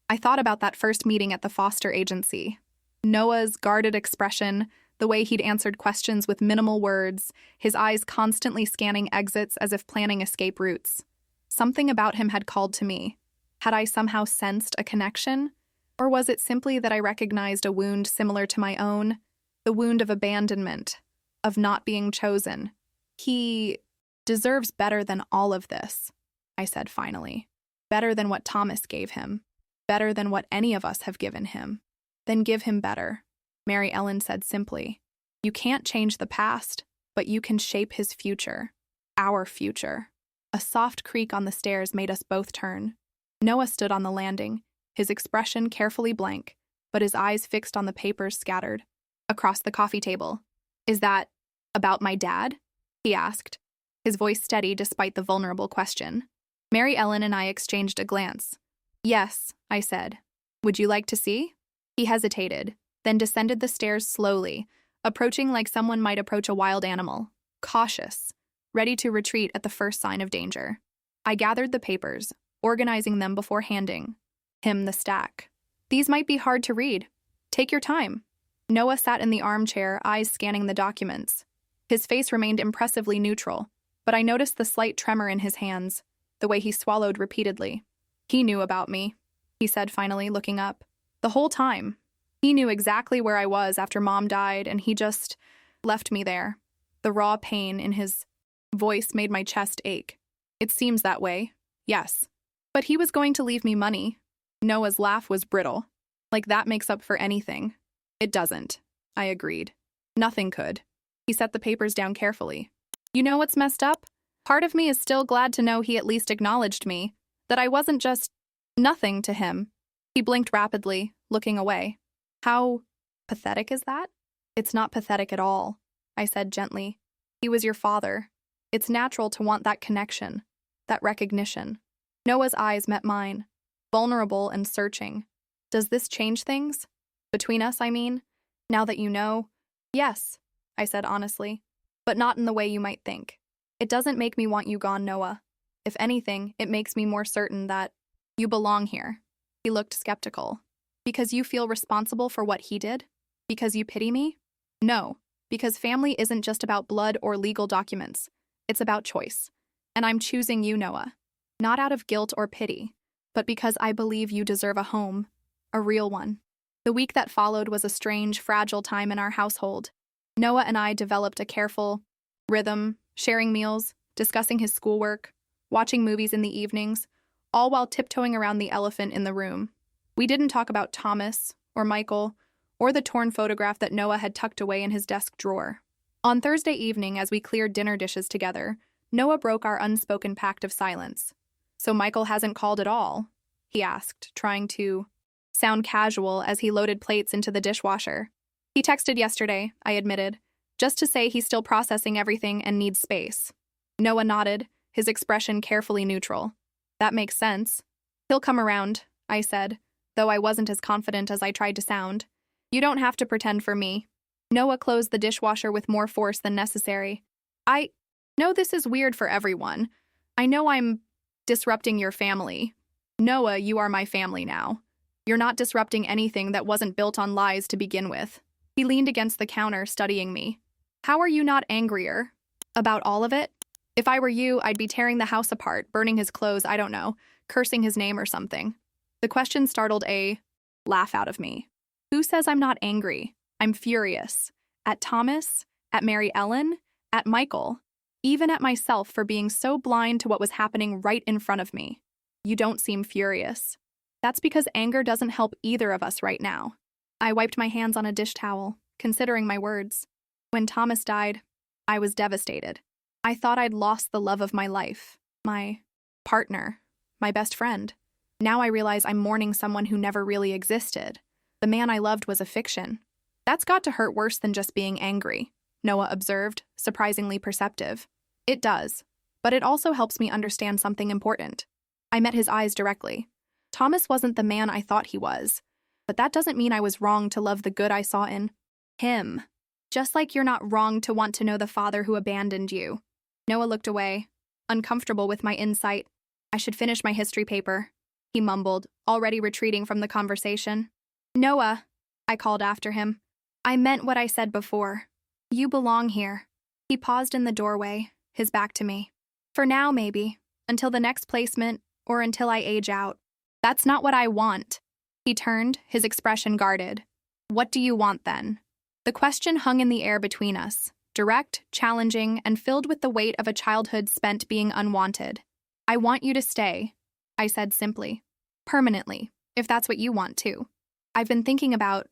I thought about that first meeting at the foster agency. Noah's guarded expression, the way he'd answered questions with minimal words, his eyes constantly scanning exits as if planning escape routes. Something about him had called to me. Had I somehow sensed a connection? Or was it simply that I recognized a wound similar to my own? The wound of abandonment, of not being chosen. He deserves better than all of this, I said finally. Better than what Thomas gave him. Better than what any of us have given him. Then give him better, Mary Ellen said simply. You can't change the past, but you can shape his future. Our future. A soft creak on the stairs made us both turn. Noah stood on the landing, his expression carefully blank, but his eyes fixed on the papers scattered across the coffee table. Is that about my dad? He asked, his voice steady despite the vulnerable question. Mary Ellen and I exchanged a glance. Yes, I said. Would you like to see? He hesitated, then descended the stairs slowly, approaching like someone might approach a wild animal, cautious, ready to retreat at the first sign of danger. I gathered the papers, organizing them before handing him the stack. These might be hard to read. Take your time. Noah sat in the armchair, eyes scanning the documents. His face remained impressively neutral. but I noticed the slight tremor in his hands, the way he swallowed repeatedly. He knew about me, he said finally, looking up. The whole time. He knew exactly where I was after Mom died, and he just left me there. The raw pain in his voice made my chest ache. It seems that way, yes. But he was going to leave me money. Noah's laugh was brittle. Like that makes up for anything. It doesn't, I agreed. Nothing could. He set the papers down carefully. You know what's messed up? Part of me is still glad to know he at least acknowledged me, that I wasn't just nothing to him. He blinked rapidly, looking away. How pathetic is that? It's not pathetic at all, I said gently. He was your father. It's natural to want that connection, that recognition. Noah's eyes met mine, vulnerable and searching. Does this change things? Between us, I mean? Now that you know? Yes, I said honestly, but not in the way you might think. It doesn't make me want you gone, Noah. If anything, it makes me more certain that you belong here. He looked skeptical. Because you feel responsible for what he did? Because you pity me? No, because family isn't just about blood or legal documents. It's about choice. And I'm choosing you, Noah. Not out of guilt or pity, but because I believe you deserve a home, a real one. The week that followed was a strange, fragile time in our household. Noah and I developed a careful rhythm, sharing meals, discussing his schoolwork, watching movies in the evenings, all while tiptoeing around the elephant in the room. We didn't talk about Thomas or Michael or the torn photograph that Noah had tucked away in his desk drawer. On Thursday evening, as we cleared dinner dishes together, Noah broke our unspoken pact of silence. So Michael hasn't called at all? He asked, trying to sound casual as he loaded plates into the dishwasher. He texted yesterday, I admitted, just to say he's still processing everything and needs space. Noah nodded, his expression carefully neutral. That makes sense. He'll come around, I said, though I wasn't as confident as I tried to sound. You don't have to pretend for me. Noah closed the dishwasher with more force than necessary. I know this is weird for everyone. I know I'm disrupting your family. Noah, you are my family now. You're not disrupting anything that wasn't built on lies to begin with. He leaned against the counter, studying me. How are you not angrier? About all of it? If I were you, I'd be tearing the house apart, burning his clothes, I don't know, cursing his name or something. The question startled a laugh out of me. Who says I'm not angry? I'm furious. At Thomas, at Mary Ellen, at Michael, even at myself for being so blind to what was happening right in front of me. You don't seem furious. That's because anger doesn't help either of us right now. I wiped my hands on a dish towel, considering my words. When Thomas died, I was devastated. I thought I'd lost the love of my life, my partner, my best friend. Now I realize I'm mourning someone who never really existed. The man I loved was a fiction. That's got to hurt worse than just being angry, Noah observed, surprisingly perceptive. It does, but it also helps me understand something important. I met his eyes directly. Thomas wasn't the man I thought he was, but that doesn't mean I was wrong to love the good I saw in him. Just like you're not wrong to want to know the father who abandoned you. Noah looked away, uncomfortable with my insight. I should finish my history paper, he mumbled, already retreating from the conversation. Noah, I called after him. I meant what I said before. You belong here. He paused in the doorway, his back to me. For now, maybe, until the next placement, or until I age out. That's not what I want. He turned, his expression guarded. What do you want then? The question hung in the air between us, direct, challenging, and filled with the weight of a childhood spent being unwanted. I want you to stay, I said simply. Permanently, if that's what you want too. I've been thinking about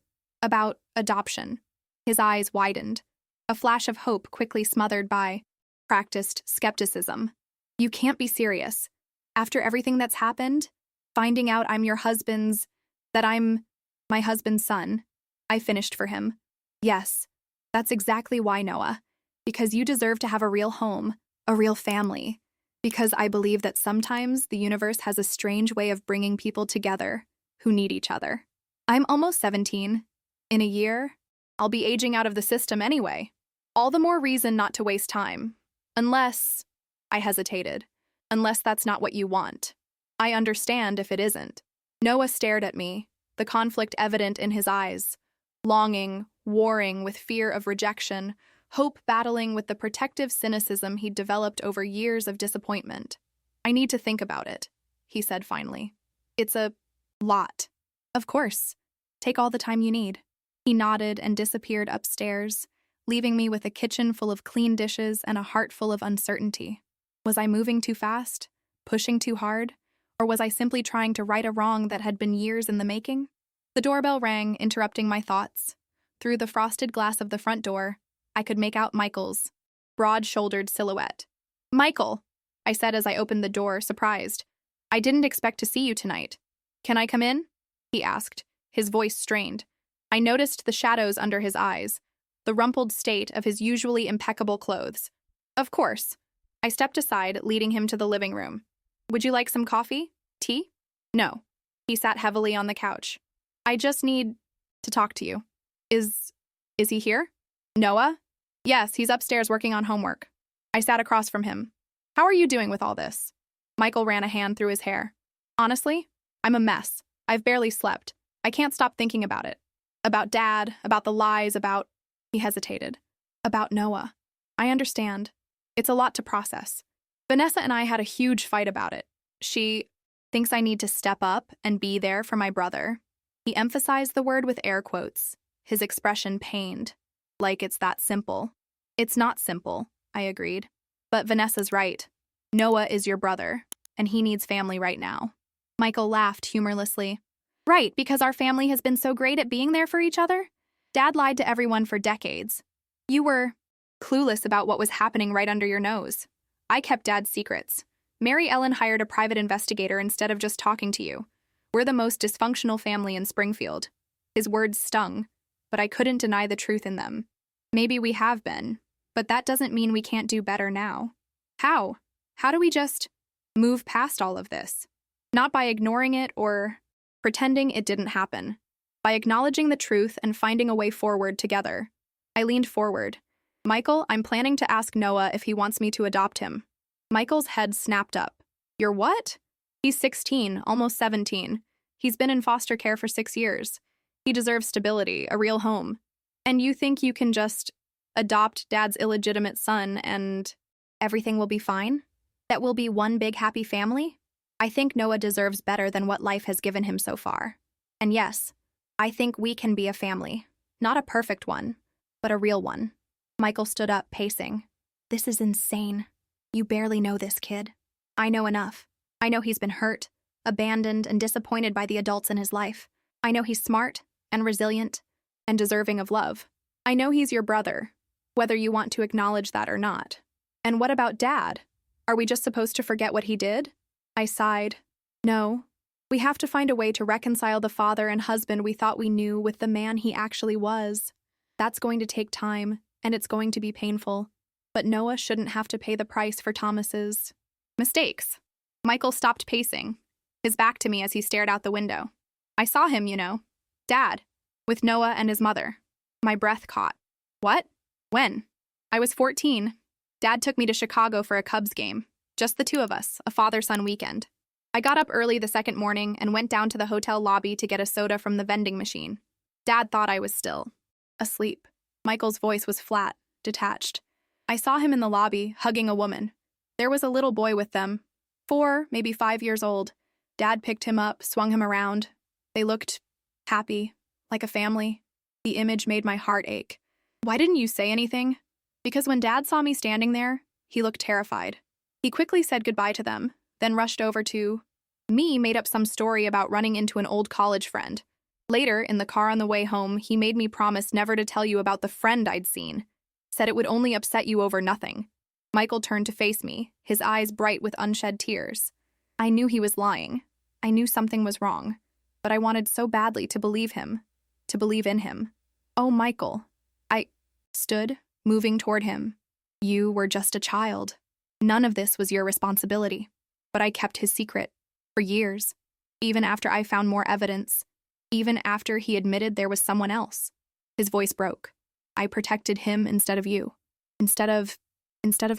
adoption. His eyes widened, a flash of hope quickly smothered by practiced skepticism. You can't be serious. After everything that's happened, finding out that I'm my husband's son, I finished for him. Yes, that's exactly why, Noah. Because you deserve to have a real home, a real family. Because I believe that sometimes the universe has a strange way of bringing people together who need each other. I'm almost 17. In a year, I'll be aging out of the system anyway. All the more reason not to waste time. Unless, I hesitated, unless that's not what you want. I understand if it isn't. Noah stared at me, the conflict evident in his eyes. Longing, warring with fear of rejection, hope battling with the protective cynicism he'd developed over years of disappointment. "I need to think about it," he said finally. "It's a lot." "Of course. Take all the time you need." He nodded and disappeared upstairs, leaving me with a kitchen full of clean dishes and a heart full of uncertainty. Was I moving too fast? Pushing too hard? Or was I simply trying to right a wrong that had been years in the making? The doorbell rang, interrupting my thoughts. Through the frosted glass of the front door, I could make out Michael's broad-shouldered silhouette. "Michael," I said as I opened the door, surprised. "I didn't expect to see you tonight." "Can I come in?" he asked, his voice strained. I noticed the shadows under his eyes, the rumpled state of his usually impeccable clothes. "Of course." I stepped aside, leading him to the living room. "Would you like some coffee? Tea?" "No." He sat heavily on the couch. "I just need to talk to you." Is he here?" "Noah?" "Yes, he's upstairs working on homework." I sat across from him. "How are you doing with all this?" Michael ran a hand through his hair. "Honestly, I'm a mess. I've barely slept. I can't stop thinking about it. About Dad, about the lies, about—" He hesitated. "About Noah. I understand. It's a lot to process. Vanessa and I had a huge fight about it. She thinks I need to step up and be there for my brother." He emphasized the word with air quotes, his expression pained. "Like it's that simple." "It's not simple," I agreed. "But Vanessa's right. Noah is your brother, and he needs family right now." Michael laughed humorlessly. "Right, because our family has been so great at being there for each other? Dad lied to everyone for decades. You were clueless about what was happening right under your nose. I kept Dad's secrets. Mary Ellen hired a private investigator instead of just talking to you. We're the most dysfunctional family in Springfield." His words stung, but I couldn't deny the truth in them. "Maybe we have been, but that doesn't mean we can't do better now." "How? How do we just move past all of this? Not by ignoring it or pretending it didn't happen. By acknowledging the truth and finding a way forward together." I leaned forward. "Michael, I'm planning to ask Noah if he wants me to adopt him." Michael's head snapped up. "You're what?" "He's 16, almost 17. He's been in foster care for 6 years. He deserves stability, a real home. And you think you can just adopt Dad's illegitimate son and everything will be fine? That we'll be one big happy family? I think Noah deserves better than what life has given him so far. And yes, I think we can be a family. Not a perfect one, but a real one." Michael stood up, pacing. "This is insane. You barely know this kid." "I know enough. I know he's been hurt, abandoned, and disappointed by the adults in his life. I know he's smart and resilient and deserving of love. I know he's your brother, whether you want to acknowledge that or not. And what about Dad? Are we just supposed to forget what he did?" I sighed. "No. We have to find a way to reconcile the father and husband we thought we knew with the man he actually was. That's going to take time, and it's going to be painful. But Noah shouldn't have to pay the price for Thomas's mistakes." Michael stopped pacing, his back to me as he stared out the window. "I saw him, you know. Dad, with Noah and his mother." My breath caught. "What? When?" "I was 14. Dad took me to Chicago for a Cubs game. Just the two of us, a father-son weekend. I got up early the second morning and went down to the hotel lobby to get a soda from the vending machine. Dad thought I was still asleep." Michael's voice was flat, detached. "I saw him in the lobby, hugging a woman. There was a little boy with them, 4, maybe 5 years old. Dad picked him up, swung him around. They looked happy, like a family. The image made my heart ache. Why didn't you say anything?" "Because when Dad saw me standing there, he looked terrified. He quickly said goodbye to them, then rushed over to me, made up some story about running into an old college friend. Later, in the car on the way home, he made me promise never to tell you about the friend I'd seen. Said it would only upset you over nothing." Michael turned to face me, his eyes bright with unshed tears. I knew he was lying. I knew something was wrong. But I wanted so badly to believe him, to believe in him. "Oh, Michael." I stood, moving toward him. "You were just a child. None of this was your responsibility." But I kept his secret. For years. Even after I found more evidence. Even after he admitted there was someone else. His voice broke. "I protected him instead of you. Instead of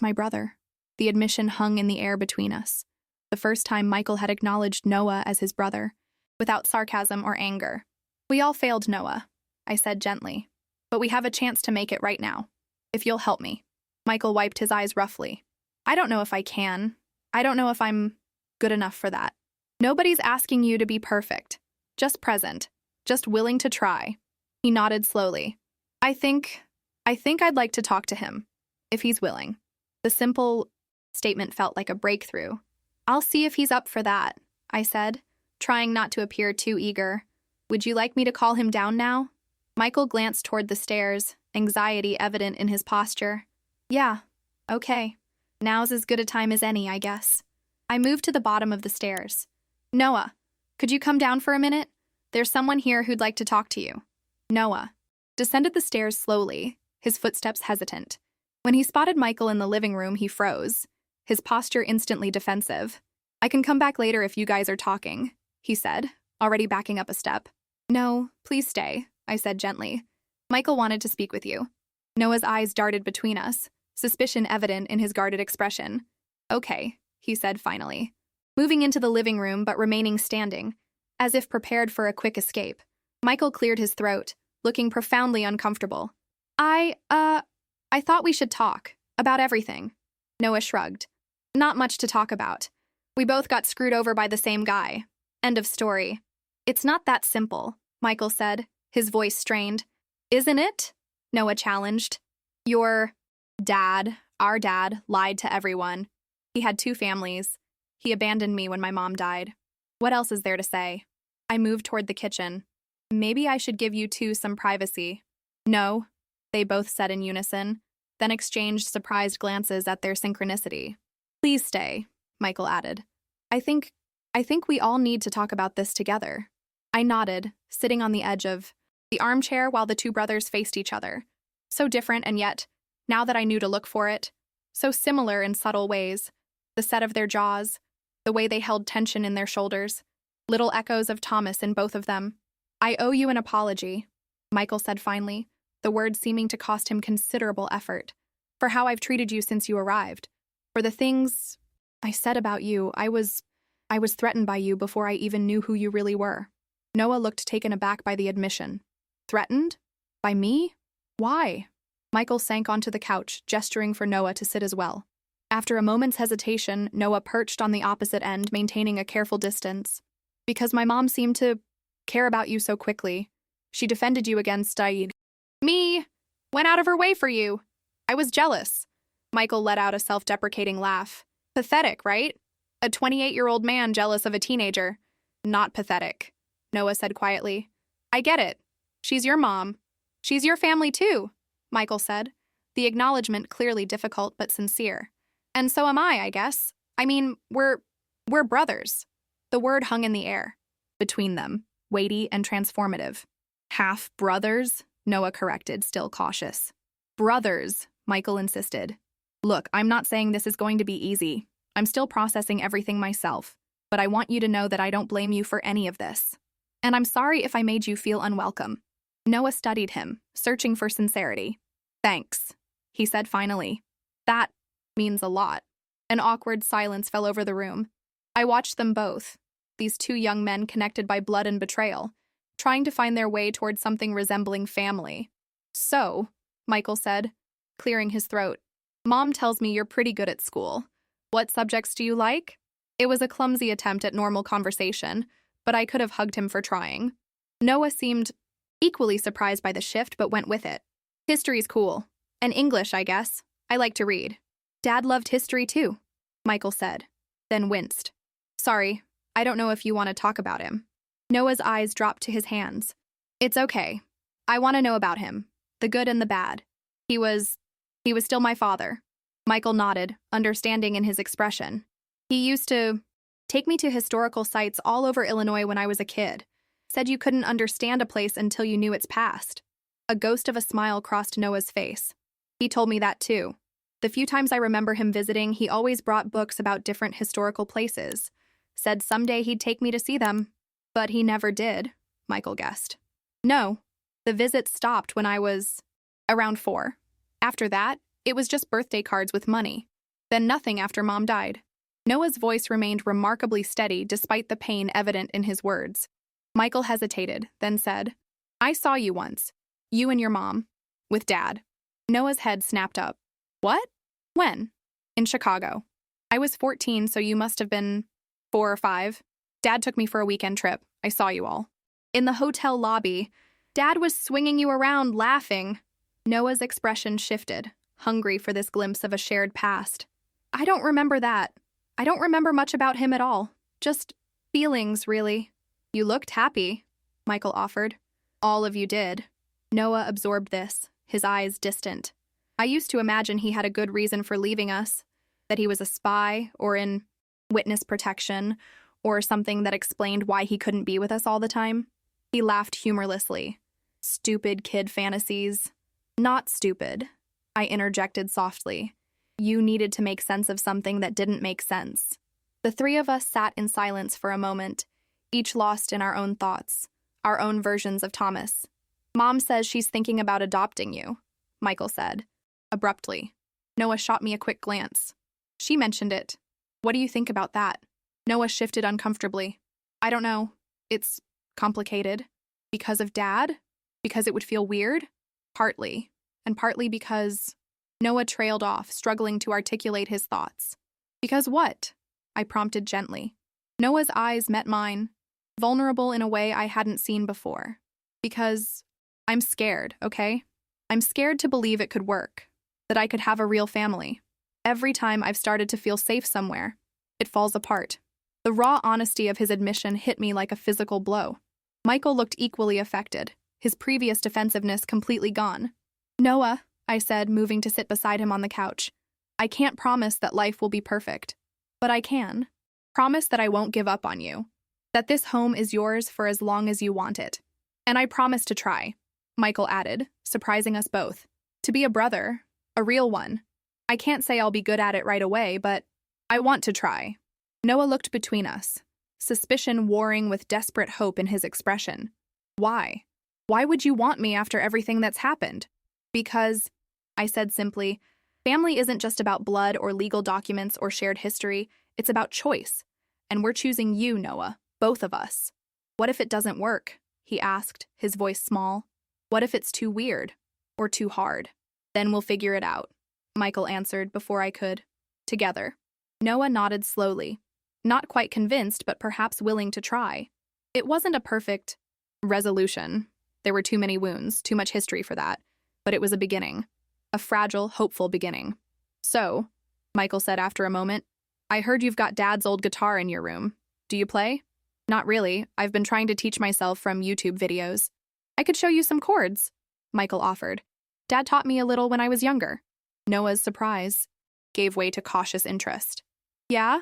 my brother." The admission hung in the air between us. The first time Michael had acknowledged Noah as his brother, without sarcasm or anger. "We all failed Noah," I said gently. "But we have a chance to make it right now. if you'll help me. Michael wiped his eyes roughly. I don't know if I can. I don't know if I'm good enough for that. Nobody's asking you to be perfect. Just present. Just willing to try. He nodded slowly. I think I'd like to talk to him, if he's willing. The simple statement felt like a breakthrough. I'll see if he's up for that, I said, trying not to appear too eager. Would you like me to call him down now? Michael glanced toward the stairs, anxiety evident in his posture. Yeah, okay. Now's as good a time as any, I guess. I moved to the bottom of the stairs. Noah, could you come down for a minute? There's someone here who'd like to talk to you. Noah descended the stairs slowly, his footsteps hesitant. When he spotted Michael in the living room, he froze, his posture instantly defensive. I can come back later if you guys are talking, he said, already backing up a step. No, please stay, I said gently. Michael wanted to speak with you. Noah's eyes darted between us, suspicion evident in his guarded expression. Okay, he said finally, moving into the living room but remaining standing, as if prepared for a quick escape. Michael cleared his throat, looking profoundly uncomfortable. I thought we should talk about everything. Noah shrugged. Not much to talk about. We both got screwed over by the same guy. End of story. It's not that simple, Michael said, his voice strained. Isn't it? Noah challenged. Your dad, our dad, lied to everyone. He had 2 families. He abandoned me when my mom died. What else is there to say? I moved toward the kitchen. Maybe I should give you 2 some privacy. No, they both said in unison, then exchanged surprised glances at their synchronicity. Please stay, Michael added. I think we all need to talk about this together. I nodded, sitting on the edge of the armchair while the 2 brothers faced each other. So different, and yet, now that I knew to look for it, so similar in subtle ways. The set of their jaws, the way they held tension in their shoulders, little echoes of Thomas in both of them. I owe you an apology, Michael said finally, the words seeming to cost him considerable effort, for how I've treated you since you arrived. For the things I said about you, I was threatened by you before I even knew who you really were. Noah looked taken aback by the admission. Threatened? By me? Why? Michael sank onto the couch, gesturing for Noah to sit as well. After a moment's hesitation, Noah perched on the opposite end, maintaining a careful distance. Because my mom seemed to care about you so quickly. She defended you against me. Went out of her way for you. I was jealous. Michael let out a self-deprecating laugh. Pathetic, right? A 28-year-old man jealous of a teenager. Not pathetic, Noah said quietly. I get it. She's your mom. She's your family too, Michael said, the acknowledgement clearly difficult but sincere. And so am I guess. I mean, we're brothers. The word hung in the air. Between them, weighty and transformative. Half-brothers, Noah corrected, still cautious. Brothers, Michael insisted. Look, I'm not saying this is going to be easy. I'm still processing everything myself, but I want you to know that I don't blame you for any of this. And I'm sorry if I made you feel unwelcome. Noah studied him, searching for sincerity. Thanks, he said finally. That means a lot. An awkward silence fell over the room. I watched them both, these 2 young men connected by blood and betrayal, trying to find their way toward something resembling family. So, Michael said, clearing his throat, Mom tells me you're pretty good at school. What subjects do you like? It was a clumsy attempt at normal conversation, but I could have hugged him for trying. Noah seemed equally surprised by the shift, but went with it. History's cool. And English, I guess. I like to read. Dad loved history too, Michael said, then winced. Sorry, I don't know if you want to talk about him. Noah's eyes dropped to his hands. It's okay. I want to know about him, the good and the bad. He was still my father. Michael nodded, understanding in his expression. He used to take me to historical sites all over Illinois when I was a kid. Said you couldn't understand a place until you knew its past. A ghost of a smile crossed Noah's face. He told me that too. The few times I remember him visiting, he always brought books about different historical places. Said someday he'd take me to see them. But he never did, Michael guessed. No, the visits stopped when I was around 4. After that, it was just birthday cards with money. Then nothing after Mom died. Noah's voice remained remarkably steady despite the pain evident in his words. Michael hesitated, then said, I saw you once. You and your mom. With Dad. Noah's head snapped up. What? When? In Chicago. I was 14, so you must have been 4 or 5. Dad took me for a weekend trip. I saw you all. In the hotel lobby, Dad was swinging you around, laughing. Noah's expression shifted, hungry for this glimpse of a shared past. I don't remember that. I don't remember much about him at all. Just feelings, really. You looked happy, Michael offered. All of you did. Noah absorbed this, his eyes distant. I used to imagine he had a good reason for leaving us, that he was a spy or in witness protection or something that explained why he couldn't be with us all the time. He laughed humorlessly. Stupid kid fantasies. Not stupid, I interjected softly. You needed to make sense of something that didn't make sense. The three of us sat in silence for a moment, each lost in our own thoughts, our own versions of Thomas. Mom says she's thinking about adopting you, Michael said, abruptly. Noah shot me a quick glance. She mentioned it. What do you think about that? Noah shifted uncomfortably. I don't know. It's complicated. Because of Dad? Because it would feel weird? Partly. And partly because... Noah trailed off, struggling to articulate his thoughts. Because what? I prompted gently. Noah's eyes met mine, vulnerable in a way I hadn't seen before. Because I'm scared, okay? I'm scared to believe it could work, that I could have a real family. Every time I've started to feel safe somewhere, it falls apart. The raw honesty of his admission hit me like a physical blow. Michael looked equally affected, his previous defensiveness completely gone. Noah, I said, moving to sit beside him on the couch. I can't promise that life will be perfect, but I can. Promise that I won't give up on you, that this home is yours for as long as you want it. And I promise to try, Michael added, surprising us both. To be a brother, a real one. I can't say I'll be good at it right away, but I want to try. Noah looked between us, suspicion warring with desperate hope in his expression. Why? Why would you want me after everything that's happened? Because, I said simply, family isn't just about blood or legal documents or shared history, it's about choice. And we're choosing you, Noah, both of us. What if it doesn't work? He asked, his voice small. What if it's too weird? Or too hard? Then we'll figure it out, Michael answered before I could. Together. Noah nodded slowly, not quite convinced but perhaps willing to try. It wasn't a perfect resolution. There were too many wounds, too much history for that. But it was a beginning. A fragile, hopeful beginning. So, Michael said after a moment, I heard you've got Dad's old guitar in your room. Do you play? Not really. I've been trying to teach myself from YouTube videos. I could show you some chords, Michael offered. Dad taught me a little when I was younger. Noah's surprise gave way to cautious interest. Yeah?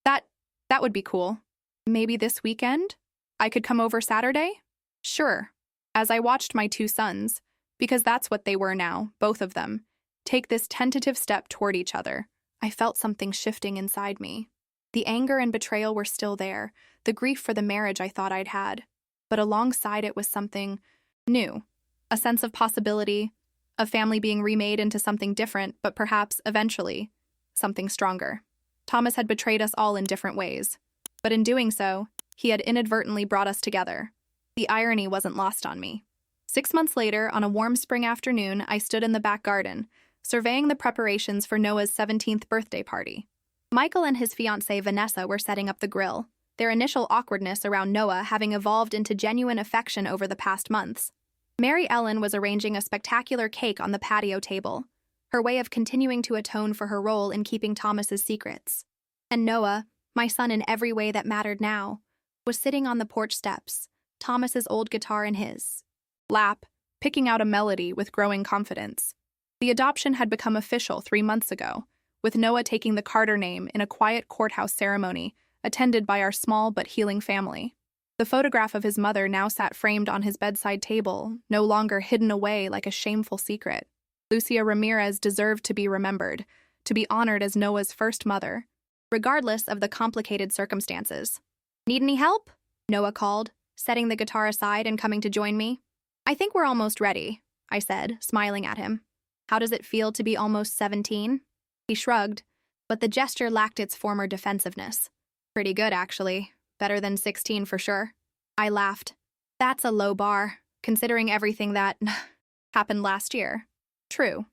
That would be cool. Maybe this weekend? I could come over Saturday? Sure. As I watched my 2 sons, because that's what they were now, both of them, take this tentative step toward each other, I felt something shifting inside me. The anger and betrayal were still there, the grief for the marriage I thought I'd had. But alongside it was something new, a sense of possibility, of family being remade into something different, but perhaps, eventually, something stronger. Thomas had betrayed us all in different ways, but in doing so, he had inadvertently brought us together. The irony wasn't lost on me. 6 months later, on a warm spring afternoon, I stood in the back garden, surveying the preparations for Noah's 17th birthday party. Michael and his fiancée Vanessa were setting up the grill, their initial awkwardness around Noah having evolved into genuine affection over the past months. Mary Ellen was arranging a spectacular cake on the patio table, her way of continuing to atone for her role in keeping Thomas's secrets. And Noah, my son in every way that mattered now, was sitting on the porch steps, Thomas's old guitar in his lap, picking out a melody with growing confidence. The adoption had become official 3 months ago, with Noah taking the Carter name in a quiet courthouse ceremony attended by our small but healing family. The photograph of his mother now sat framed on his bedside table, no longer hidden away like a shameful secret. Lucia Ramirez deserved to be remembered, to be honored as Noah's first mother, regardless of the complicated circumstances. Need any help? Noah called, setting the guitar aside and coming to join me. I think we're almost ready, I said, smiling at him. How does it feel to be almost 17? He shrugged, but the gesture lacked its former defensiveness. Pretty good, actually. Better than 16 for sure. I laughed. That's a low bar, considering everything that happened last year. True.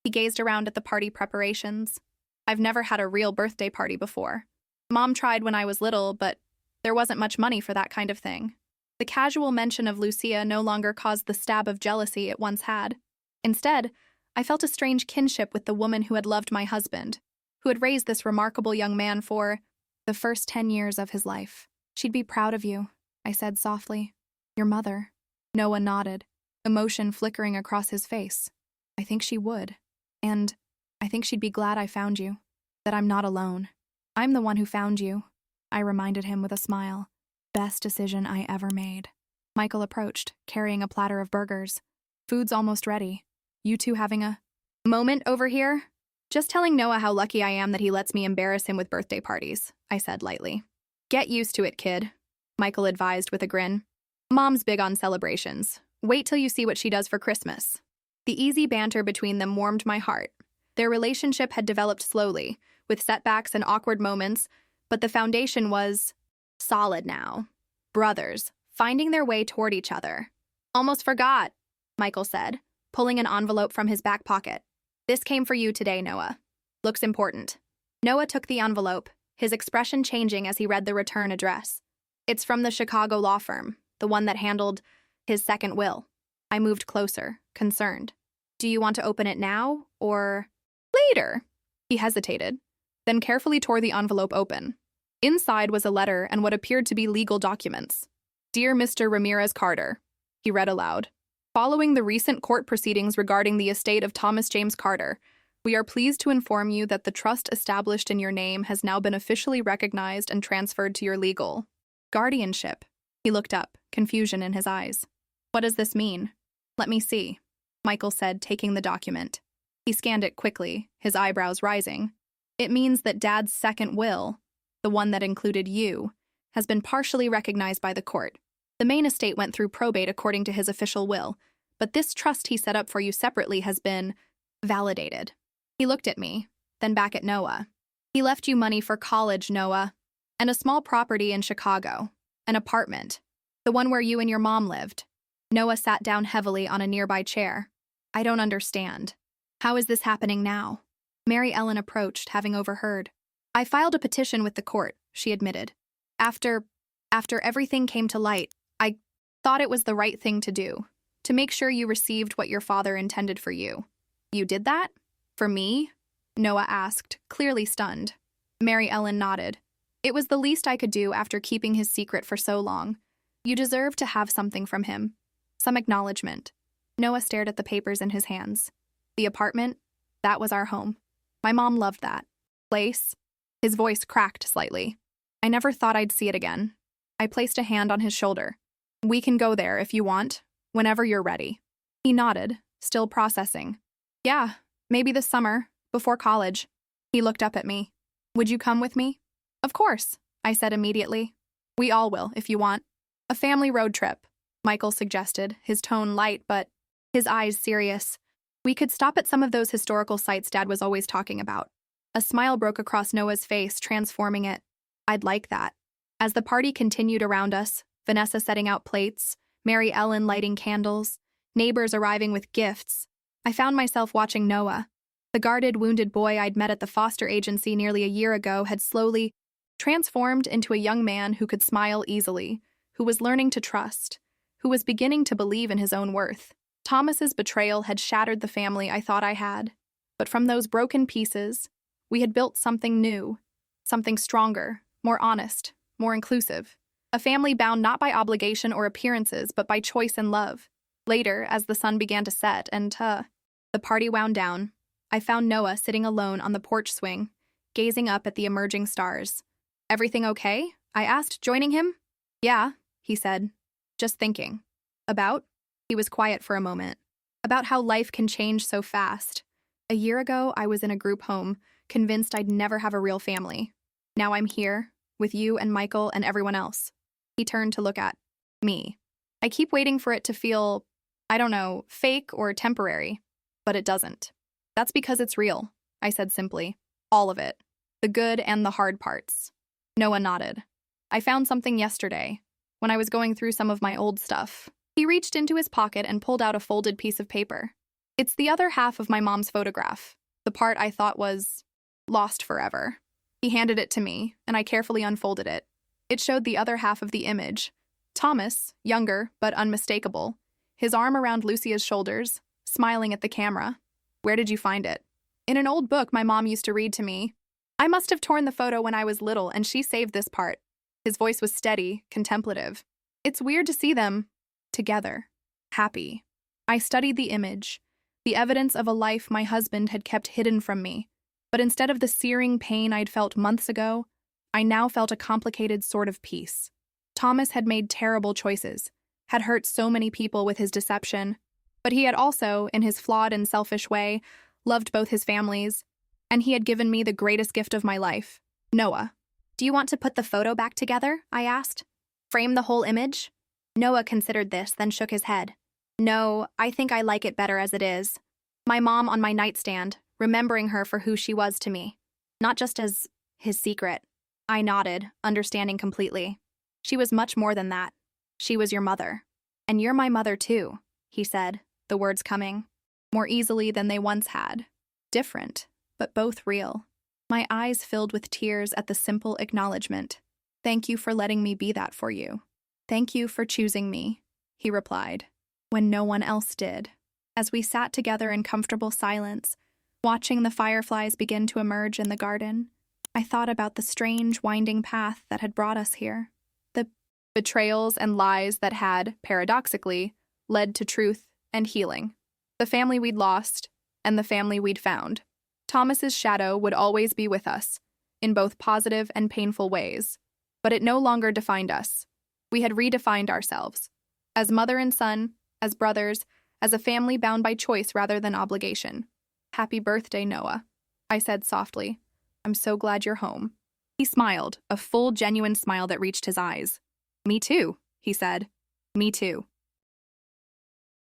He gazed around at the party preparations. I've never had a real birthday party before. Mom tried when I was little, but there wasn't much money for that kind of thing. The casual mention of Lucia no longer caused the stab of jealousy it once had. Instead, I felt a strange kinship with the woman who had loved my husband, who had raised this remarkable young man for the first 10 years of his life. She'd be proud of you, I said softly. Your mother. Noah nodded, emotion flickering across his face. I think she would. And I think she'd be glad I found you, that I'm not alone. I'm the one who found you, I reminded him with a smile. Best decision I ever made. Michael approached, carrying a platter of burgers. Food's almost ready. You two having a moment over here? Just telling Noah how lucky I am that he lets me embarrass him with birthday parties, I said lightly. Get used to it, kid, Michael advised with a grin. Mom's big on celebrations. Wait till you see what she does for Christmas. The easy banter between them warmed my heart. Their relationship had developed slowly, with setbacks and awkward moments, but the foundation was solid now. Brothers, finding their way toward each other. Almost forgot, Michael said, pulling an envelope from his back pocket. This came for you today, Noah. Looks important. Noah took the envelope, his expression changing as he read the return address. It's from the Chicago law firm, the one that handled his second will. I moved closer, concerned. Do you want to open it now, or later? He hesitated, then carefully tore the envelope open. Inside was a letter and what appeared to be legal documents. Dear Mr. Ramirez Carter, he read aloud. Following the recent court proceedings regarding the estate of Thomas James Carter, we are pleased to inform you that the trust established in your name has now been officially recognized and transferred to your legal guardianship. He looked up, confusion in his eyes. What does this mean? Let me see, Michael said, taking the document. He scanned it quickly, his eyebrows rising. It means that Dad's second will, the one that included you, has been partially recognized by the court. The main estate went through probate according to his official will, but this trust he set up for you separately has been validated. He looked at me, then back at Noah. He left you money for college, Noah, and a small property in Chicago, an apartment, the one where you and your mom lived. Noah sat down heavily on a nearby chair. I don't understand. How is this happening now? Mary Ellen approached, having overheard. I filed a petition with the court, she admitted. After everything came to light, I thought it was the right thing to do, to make sure you received what your father intended for you. You did that? For me? Noah asked, clearly stunned. Mary Ellen nodded. It was the least I could do after keeping his secret for so long. You deserve to have something from him. Some acknowledgement. Noah stared at the papers in his hands. The apartment? That was our home. My mom loved that place. His voice cracked slightly. I never thought I'd see it again. I placed a hand on his shoulder. We can go there if you want, whenever you're ready. He nodded, still processing. Yeah, maybe this summer, before college. He looked up at me. Would you come with me? Of course, I said immediately. We all will, if you want. A family road trip, Michael suggested, his tone light but his eyes serious. We could stop at some of those historical sites Dad was always talking about. A smile broke across Noah's face, transforming it. I'd like that. As the party continued around us, Vanessa setting out plates, Mary Ellen lighting candles, neighbors arriving with gifts, I found myself watching Noah. The guarded, wounded boy I'd met at the foster agency nearly a year ago had slowly transformed into a young man who could smile easily, who was learning to trust, who was beginning to believe in his own worth. Thomas's betrayal had shattered the family I thought I had, but from those broken pieces, we had built something new, something stronger, more honest, more inclusive. A family bound not by obligation or appearances, but by choice and love. Later, as the sun began to set and the party wound down, I found Noah sitting alone on the porch swing, gazing up at the emerging stars. Everything okay? I asked, joining him. Yeah, he said. Just thinking. About? He was quiet for a moment. About how life can change so fast. A year ago, I was in a group home, convinced I'd never have a real family. Now I'm here, with you and Michael and everyone else. He turned to look at me. I keep waiting for it to feel, I don't know, fake or temporary, but it doesn't. That's because it's real, I said simply. All of it. The good and the hard parts. Noah nodded. I found something yesterday, when I was going through some of my old stuff. He reached into his pocket and pulled out a folded piece of paper. It's the other half of my mom's photograph, the part I thought was lost forever. He handed it to me, and I carefully unfolded it. It showed the other half of the image. Thomas, younger but unmistakable, his arm around Lucia's shoulders, smiling at the camera. Where did you find it? In an old book my mom used to read to me. I must have torn the photo when I was little, and she saved this part. His voice was steady, contemplative. It's weird to see them together, happy. I studied the image, the evidence of a life my husband had kept hidden from me. But instead of the searing pain I'd felt months ago, I now felt a complicated sort of peace. Thomas had made terrible choices, had hurt so many people with his deception, but he had also, in his flawed and selfish way, loved both his families, and he had given me the greatest gift of my life, Noah.
Do you want to put the photo back together? I asked. Frame the whole image? Noah considered this, then shook his head. No, I think I like it better as it is. My mom on my nightstand, remembering her for who she was to me, not just as his secret. I nodded, understanding completely. She was much more than that. She was your mother. And you're my mother too, he said, the words coming, more easily than they once had. Different, but both real. My eyes filled with tears at the simple acknowledgement. Thank you for letting me be that for you. Thank you for choosing me, he replied, when no one else did. As we sat together in comfortable silence, watching the fireflies begin to emerge in the garden, I thought about the strange, winding path that had brought us here. The betrayals and lies that had, paradoxically, led to truth and healing. The family we'd lost, and the family we'd found. Thomas's shadow would always be with us, in both positive and painful ways. But it no longer defined us. We had redefined ourselves. As mother and son, as brothers, as a family bound by choice rather than obligation. Happy birthday, Noah, I said softly. I'm so glad you're home. He smiled, a full, genuine smile that reached his eyes. Me too, he said. Me too.